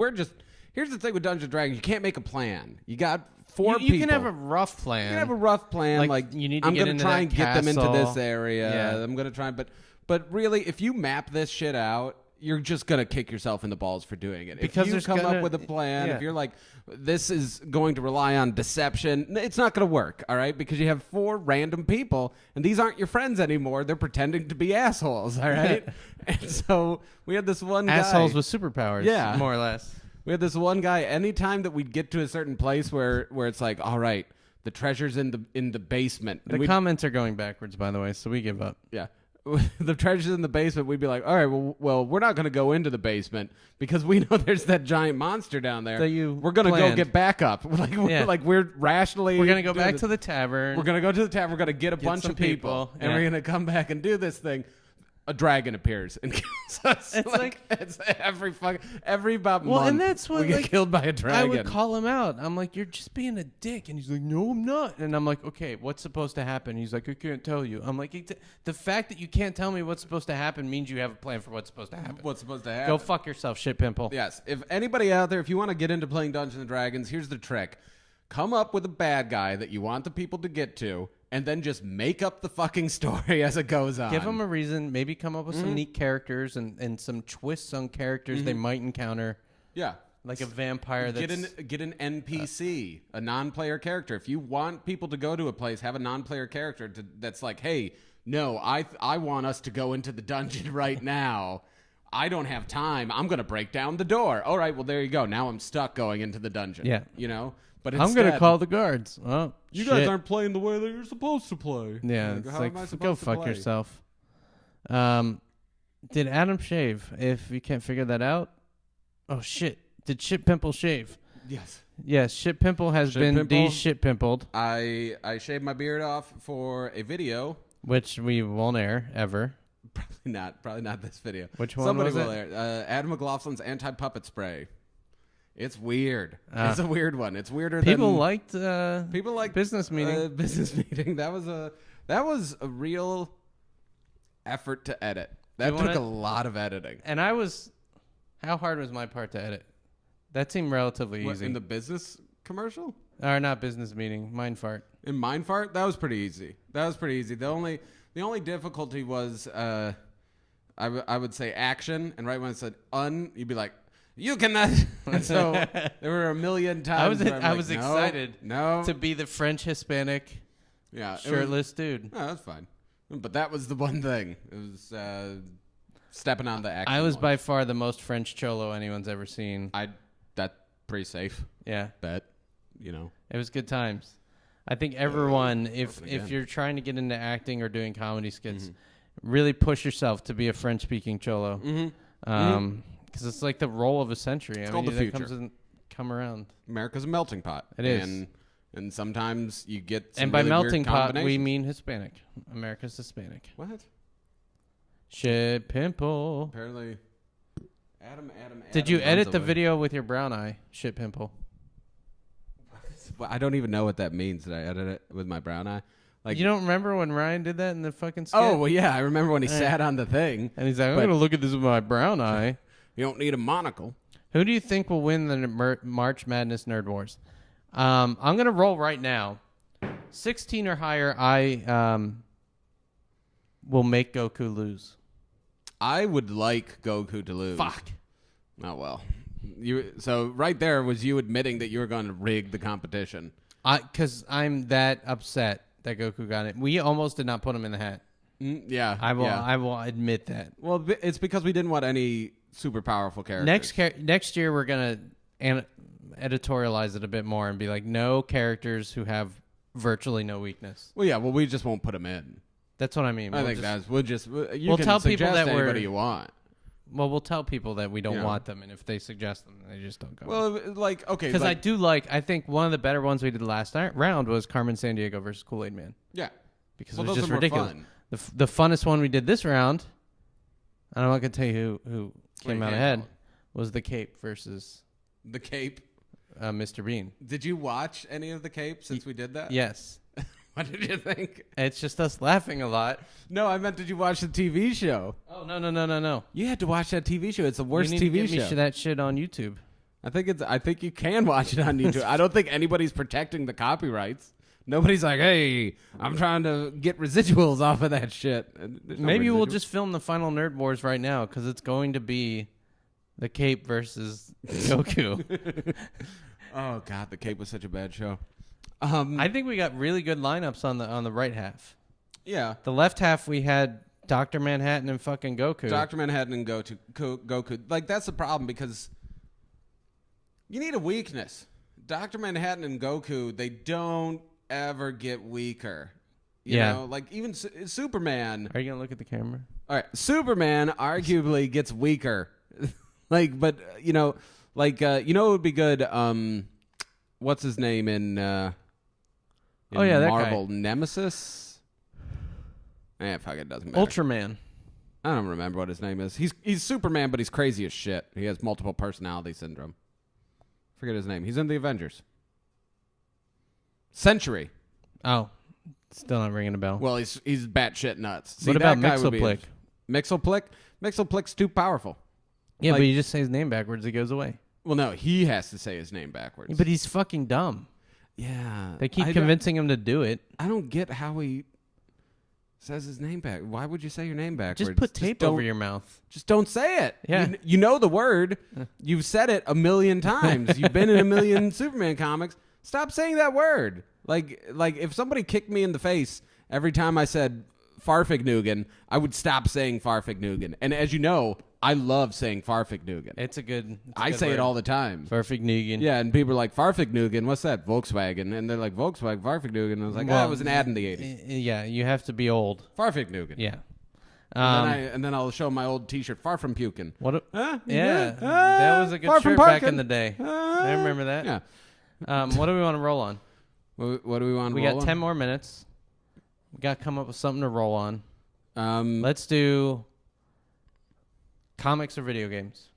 here's the thing with Dungeons & Dragons. You can't make a plan. You got 4 people. You can have a rough plan. You can have a rough plan. Like you need to I'm get going into to try and get them into castle. this area. Yeah. I'm going to try. But really, if you map this shit out, you're just going to kick yourself in the balls for doing it. Because if you come up with a plan, if you're like, this is going to rely on deception, it's not going to work, all right? Because you have 4 random people, and these aren't your friends anymore. They're pretending to be assholes, all right? And so we had this one guy. Assholes with superpowers, more or less. We had this one guy, anytime that we'd get to a certain place where it's like, all right, the treasure's in the basement. The comments are going backwards, by the way, so we give up. Yeah. The treasure's in the basement. We'd be like, all right, well, we're not going to go into the basement because we know there's that giant monster down there. We're going to go get backup. We're rationally. We're going to go back to the tavern. We're going to go to the tavern. We're going to get a bunch of people, and we're going to come back and do this thing. a dragon appears and kills us. It's like it's every about well, month and that's what we get like, killed by a dragon. I would call him out. I'm like, you're just being a dick, and he's like, no, I'm not. And I'm like, okay, what's supposed to happen? He's like, I can't tell you. I'm like, the fact that you can't tell me what's supposed to happen means you have a plan for what's supposed to happen. What's supposed to happen? Go fuck yourself, shit pimple. Yes. If anybody out there, if you want to get into playing Dungeons and Dragons, here's the trick: come up with a bad guy that you want the people to get to, and then just make up the fucking story as it goes on. Give them a reason. Maybe come up with some neat characters and some twists on characters they might encounter. Yeah. Like a vampire that's... Get an NPC, a non-player character. If you want people to go to a place, have a non-player character that's like, hey, no, I want us to go into the dungeon right now. I don't have time. I'm going to break down the door. All right, well, there you go. Now I'm stuck going into the dungeon. Yeah. You know? But I'm going to call the guards. Oh, you guys aren't playing the way that you're supposed to play. Yeah, like, it's like, go fuck yourself. Did Adam shave? If you can't figure that out. Oh, shit. Did Shit Pimple shave? Yes. Yes, Shit Pimple has been de-shit pimpled. I shaved my beard off for a video. Which we won't air, ever. Probably not this video. Which one Somebody was will it? air. Adam McLaughlin's anti-puppet spray. It's weird. It's a weird one. It's weirder than... People liked business meeting. Business meeting. That was a real effort to edit. That took a lot of editing. And how hard was my part to edit? That seemed relatively easy. In the business commercial? Or not business meeting, mind fart. In mind fart? That was pretty easy. The only difficulty was I would say action, and right when it said you'd be like, you cannot. And so there were a million times. I was excited to be the French Hispanic shirtless dude. No, that's fine. But that was the one thing. It was stepping on the action. I was by far the most French cholo anyone's ever seen. That's pretty safe. Yeah. Bet. You know. It was good times. I think everyone, if you're trying to get into acting or doing comedy skits, really push yourself to be a French-speaking cholo. Because it's like the role of a century. It's called the future. Come around. America's a melting pot. It is. And sometimes you get some and by really melting weird pot, we mean Hispanic. America's Hispanic. What? Shit pimple. Apparently, Adam. Did you edit the video with your brown eye? Shit pimple. I don't even know what that means. Did I edit it with my brown eye? Like, you don't remember when Ryan did that in the fucking skit? Oh, well, yeah. I remember when he sat on the thing. And he's like, I'm going to look at this with my brown eye. You don't need a monocle. Who do you think will win the March Madness Nerd Wars? I'm going to roll right now. 16 or higher, I will make Goku lose. I would like Goku to lose. Fuck. Oh, well. So right there was you admitting that you were going to rig the competition. Because I'm that upset that Goku got it. We almost did not put him in the hat. Yeah. I will admit that. Well, it's because we didn't want any super powerful characters. Next year, we're going to editorialize it a bit more and be like, no characters who have virtually no weakness. Well, yeah. Well, we just won't put them in. That's what I mean. We'll can tell suggest people that anybody you want. Well, we'll tell people that we don't want them, and if they suggest them, they just don't go. Well, like, okay. Because I think one of the better ones we did last round was Carmen Sandiego versus Kool-Aid Man. Yeah. Because it was just ridiculous. Fun. The funnest one we did this round, and I'm not going to tell you who came out ahead, was the Cape versus... The Cape? Mr. Bean. Did you watch any of the Cape since we did that? Yes. What did you think? It's just us laughing a lot. No, I meant, did you watch the TV show? Oh, no. You had to watch that TV show. It's the worst TV show. You need to show. get me that shit on YouTube. I think you can watch it on YouTube. I don't think anybody's protecting the copyrights. Nobody's like, hey, I'm trying to get residuals off of that shit. Maybe we'll just film the final Nerd Wars right now because it's going to be the Cape versus Goku. Oh, God, the Cape was such a bad show. I think we got really good lineups on the right half. Yeah. The left half, we had Dr. Manhattan and fucking Goku. Dr. Manhattan and Goku. Like, that's the problem because you need a weakness. Dr. Manhattan and Goku, they don't ever get weaker. You know? Like, even Superman. Are you going to look at the camera? All right. Superman arguably gets weaker. Like, but, it would be good. What's his name in that Marvel? guy. Nemesis? Fuck it, doesn't matter. Ultraman. I don't remember what his name is. He's Superman, but he's crazy as shit. He has multiple personality syndrome. Forget his name. He's in the Avengers. Century. Oh, still not ringing a bell. Well, he's batshit nuts. See, what about that guy would be Mixoplick? Mixoplick? Mixoplick's too powerful. Yeah, Like- but you just say his name backwards, it goes away. Well, no, he has to say his name backwards. But he's fucking dumb. Yeah. They keep convincing him to do it. I don't get how he says his name back. Why would you say your name backwards? Just put tape over your mouth. Just don't say it. Yeah. You know the word. You've said it a million times. You've been in a million Superman comics. Stop saying that word. Like if somebody kicked me in the face every time I said Farfignugan, I would stop saying Farfignugan. And as you know, I love saying Farfignugan. It's a good. I say it all the time. Farfignugan. Yeah, and people are like, Farfignugan, what's that? Volkswagen. And they're like, Volkswagen, Farfignugan. And I was like, Well, it was an ad in the 80s. Yeah, you have to be old. Farfignugan. Yeah. And then I'll show my old T-shirt, Far From Pukin. What? Huh? Yeah, that was a good Far from shirt back Parkin'. in the day. I remember that. Yeah. What do we want to roll on? What do we want to We roll got on? 10 more minutes. We got to come up with something to roll on. Um, Let's do comics or video games.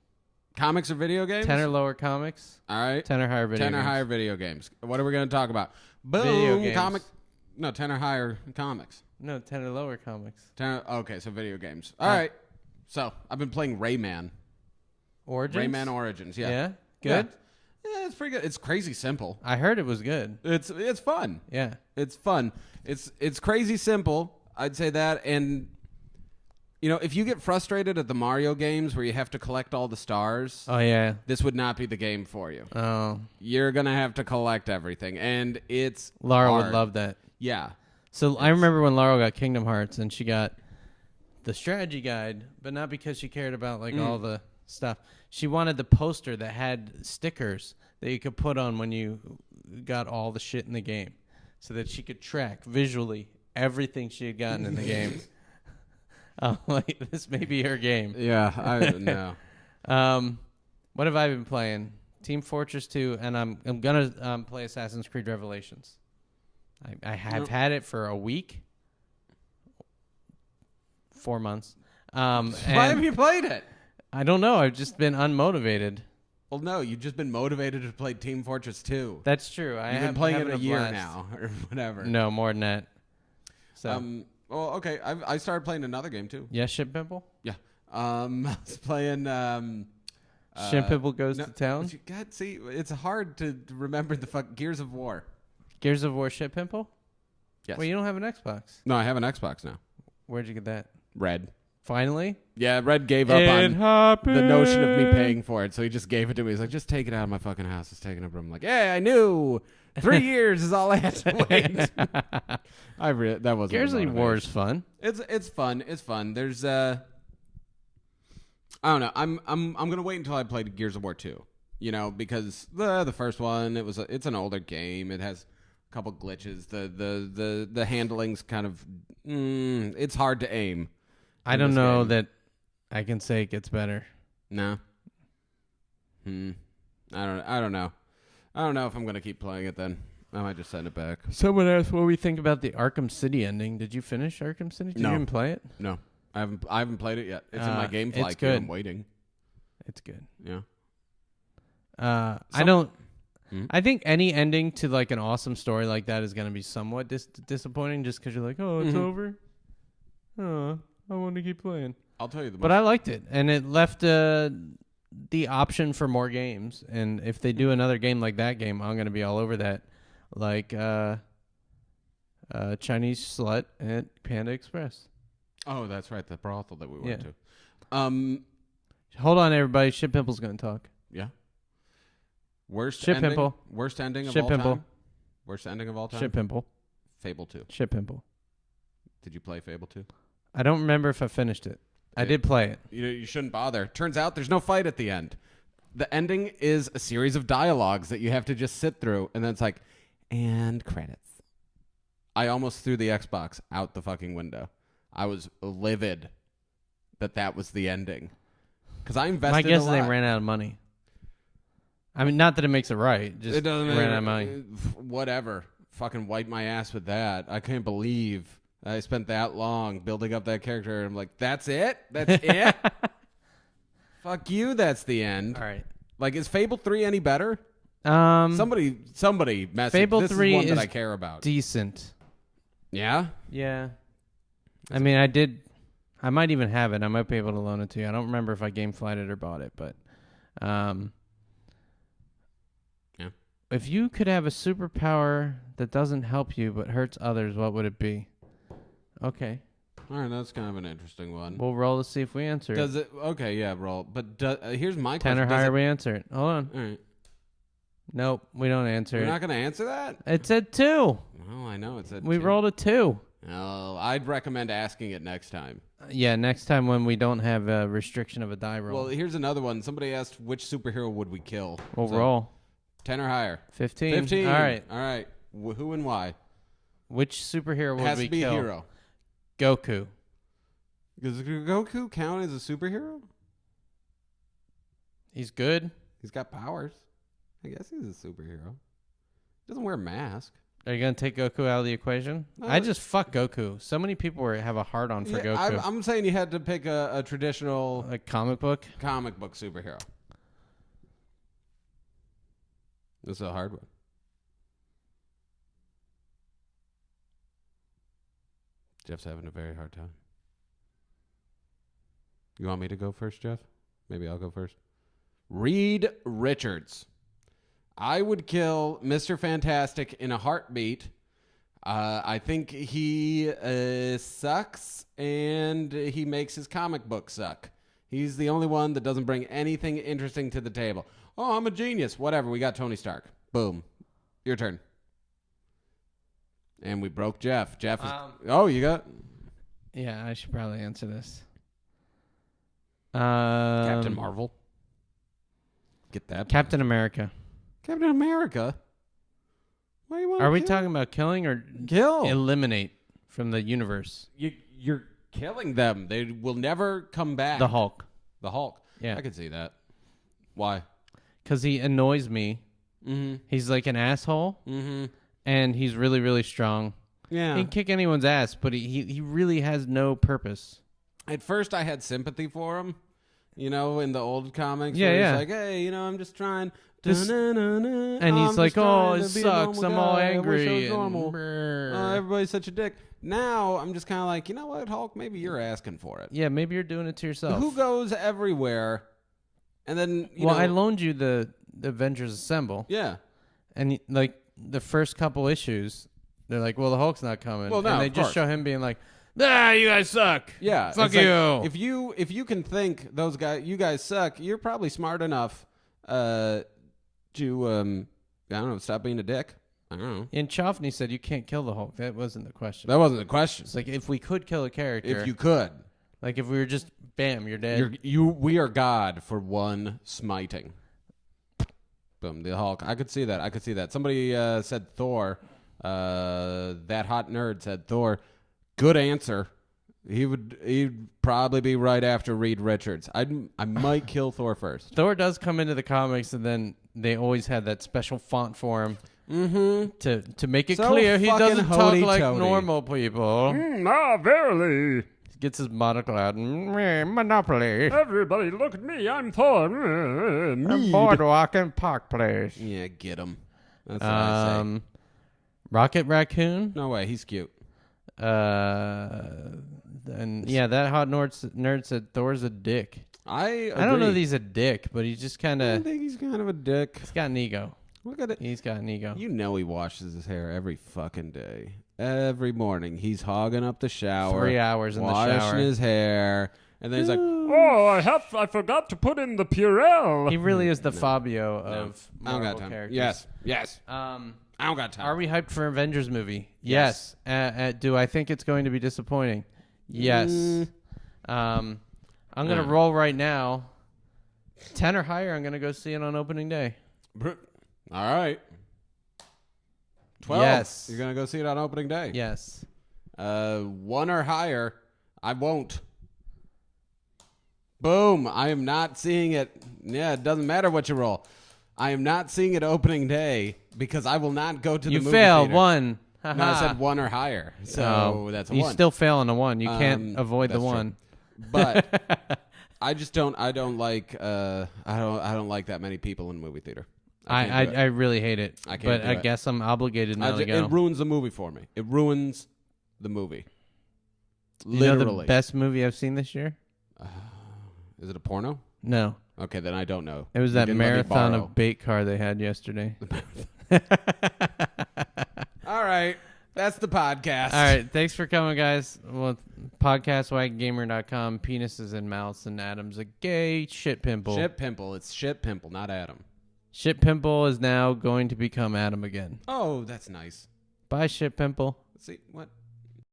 comics or video games? 10 or lower comics. All right. 10 or higher video 10 games. or higher video games. What are we going to talk about? Boom. Video games. Comic. No, 10 or higher comics. No, 10 or lower comics. Okay, so video games. All right. So I've been playing Rayman. Origins? Rayman Origins. Yeah. Yeah? Good? Yeah, it's pretty good. It's crazy simple. I heard it was good. It's fun. Yeah. It's fun. It's crazy simple. I'd say that. And you know, if you get frustrated at the Mario games where you have to collect all the stars, Oh, yeah. this would not be the game for you. Oh. You're gonna have to collect everything, and it's Laura hard. would love that. Yeah. So I remember when Laura got Kingdom Hearts and she got the strategy guide, but not because she cared about like all the stuff. She wanted the poster that had stickers that you could put on when you got all the shit in the game so that she could track visually everything she had gotten in the game. Like, this may be her game. Yeah, I know. What have I been playing? Team Fortress 2, and I'm gonna play Assassin's Creed Revelations. I have had it for a week, 4 months. Why have you played it? I don't know. I've just been unmotivated. Well, no, you've just been motivated to play Team Fortress 2. That's true. You've been playing it a year now, or whatever. No, more than that. So, well, okay. I started playing another game too. yeah, Ship Pimple. Yeah. I was playing. Ship Pimple goes to town. God, see, it's hard to remember the Gears of War. Gears of War Ship Pimple. Yes. Well, you don't have an Xbox. No, I have an Xbox now. Where'd you get that? Red. Finally. Yeah, Red gave up on the notion of me paying for it, so he just gave it to me. He's like, just take it out of my fucking house. It's taking up room. I'm like, yeah, I knew. 3 years is all I had to wait. That wasn't Gears of War is fun. It's fun. It's fun. There's I don't know. I'm gonna wait until I play Gears of War 2. You know, because the first one it's an older game. It has a couple glitches. The handling's kind of it's hard to aim. I don't know that I can say it gets better. No. I don't know. I don't know if I'm gonna keep playing it then. I might just send it back. Someone asked what we think about the Arkham City ending. Did you finish Arkham City? Did you even play it? No. I haven't played it yet. It's in my game fly it's queue. good. I'm waiting. It's good. Yeah. I don't. I think any ending to like an awesome story like that is going to be somewhat disappointing, just because you're like, oh, it's over. Oh, I want to keep playing. I'll tell you the. But I liked it, and it left the option for more games. And if they do another game like that game, I'm going to be all over that. Like Chinese Slut at Panda Express. Oh, that's right, the brothel that we went to. Hold on, everybody. Ship Pimple's going to talk. Yeah. Worst Ship ending? Pimple. Worst ending of Ship all Pimple. time? Worst ending of all time? Ship Pimple. Fable 2. Ship Pimple. Did you play Fable 2? I don't remember if I finished it. I did play it. You shouldn't bother. Turns out there's no fight at the end. The ending is a series of dialogues that you have to just sit through, and then it's like, and credits. I almost threw the Xbox out the fucking window. I was livid that was the ending. Because I invested My guess is a they lot. ran out of money. I mean, not that it makes it right. Just It doesn't ran matter. out of money. Whatever. Fucking wipe my ass with that. I can't believe I spent that long building up that character. And I'm like, that's it? That's it? Fuck you, that's the end. All right. Like, is Fable 3 any better? Somebody message. Fable this 3 is one that is I care about. decent. Yeah? Yeah. I mean, I might even have it. I might be able to loan it to you. I don't remember if I GameFlyed it or bought it, but yeah. If you could have a superpower that doesn't help you but hurts others, what would it be? Okay. All right, that's kind of an interesting one. We'll roll to see if we answer it. Does it? Okay, yeah, roll. But here's my 10 question. or higher, we answer it. Hold on. All right. Nope, we don't answer You're it. not going to answer that? It said 2. Oh, I know. It said We 2. rolled a 2. Oh, I'd recommend asking it next time. Yeah, next time when we don't have a restriction of a die roll. Well, here's another one. Somebody asked which superhero would we kill. We'll So, roll. 10 or higher. 15. 15. All right. All right. Who and why? Which superhero would Has we to be kill? a hero. Goku. Does Goku count as a superhero? He's good. He's got powers. I guess he's a superhero. Doesn't wear a mask. Are you going to take Goku out of the equation? I just fuck Goku. So many people have a hard-on for Goku. I'm saying you had to pick a traditional A comic book? comic book superhero. This is a hard one. Jeff's having a very hard time. You want me to go first, Jeff? Maybe I'll go first. Reed Richards. I would kill Mr. Fantastic in a heartbeat. I think he sucks, and he makes his comic book suck. He's the only one that doesn't bring anything interesting to the table. Oh, I'm a genius. Whatever. We got Tony Stark. Boom. Your turn. And we broke Jeff. Jeff is... oh, you got... Yeah, I should probably answer this. Captain Marvel. Get that. Captain America. Captain America? Why do you want to Are we talking about killing or kill? eliminate from the universe? You're killing them. They will never come back. The Hulk. The Hulk. Yeah. I can see that. Why? Because he annoys me. Mm-hmm. He's like an asshole. Mm-hmm. And he's really, really strong. Yeah. He can kick anyone's ass, but he really has no purpose. At first, I had sympathy for him. You know, in the old comics. Yeah, where yeah. He's like, hey, you know, I'm just trying. And he's like, oh, it sucks. I'm all angry. Everybody's such a dick. Now, I'm just kind of like, you know what, Hulk? Maybe you're asking for it. Yeah, maybe you're doing it to yourself. Who goes everywhere? And then, you know. I loaned you the Avengers Assemble. Yeah. And like the first couple issues, they're like, well, the Hulk's not coming. Well, no, and they of just course. show him being like, you guys suck. Yeah. Fuck it's you. Like, if you can think you guys suck, you're probably smart enough to, I don't know, stop being a dick. I don't know. And Chofney said you can't kill the Hulk. That wasn't the question. That wasn't the question. It's like if we could kill a character. If you could. Like if we were just, bam, you're dead. We are God for one smiting. Boom, the Hulk. I could see that. Somebody said Thor. That hot nerd said Thor. Good answer. He'd probably be right after Reed Richards. I might kill Thor first. Thor does come into the comics, and then they always had that special font for him to make it So clear he doesn't talk like hoity-toity. normal people. Verily. He gets his monocle out. Monopoly. Everybody look at me. I'm Thor. Me. Boardwalk and Park Place. Yeah, get him. That's what I say. Rocket Raccoon. No way, he's cute. And yeah, that hot nerd said Thor's a dick. I don't know that he's a dick, but he's just kind I of. think he's kind of a dick. He's got an ego. Look at it. He's got an ego. You know he washes his hair every fucking day. Every morning. He's hogging up the shower. 3 hours in the shower. Washing his hair. And then he's like, Oh, I forgot to put in the Purell. He really is the Fabio of I don't got Marvel time. characters. Yes. I don't got time. Are we hyped for Avengers movie? Yes. Do I think it's going to be disappointing? Yes. I'm going to roll right now. 10 or higher, I'm going to go see it on opening day. All right. 12. Yes. You're going to go see it on opening day? Yes. 1 or higher, I won't. Boom. I am not seeing it. Yeah, it doesn't matter what you roll. I am not seeing it opening day because I will not go to the movie You failed. theater. 1. No, I said 1 or higher. So that's a you 1. still fail on a 1. You can't avoid the that's 1. true. But I just don't like I don't like that many people in the movie theater. I really hate it. I can't but do I it. guess I'm obligated now to go. It ruins the movie for me. It ruins the movie. You Literally. know the best movie I've seen this year? Is it a porno? No. Okay, then I don't know. It was You that didn't let me marathon borrow. of bait car they had yesterday. All right. That's the podcast. All right. Thanks for coming, guys. Well, podcastwagongamer.com. Penises and mouths, and Adam's a gay shit pimple. Shit pimple. It's shit pimple, not Adam. Shit pimple is now going to become Adam again. Oh, that's nice. Bye, shit pimple. See what?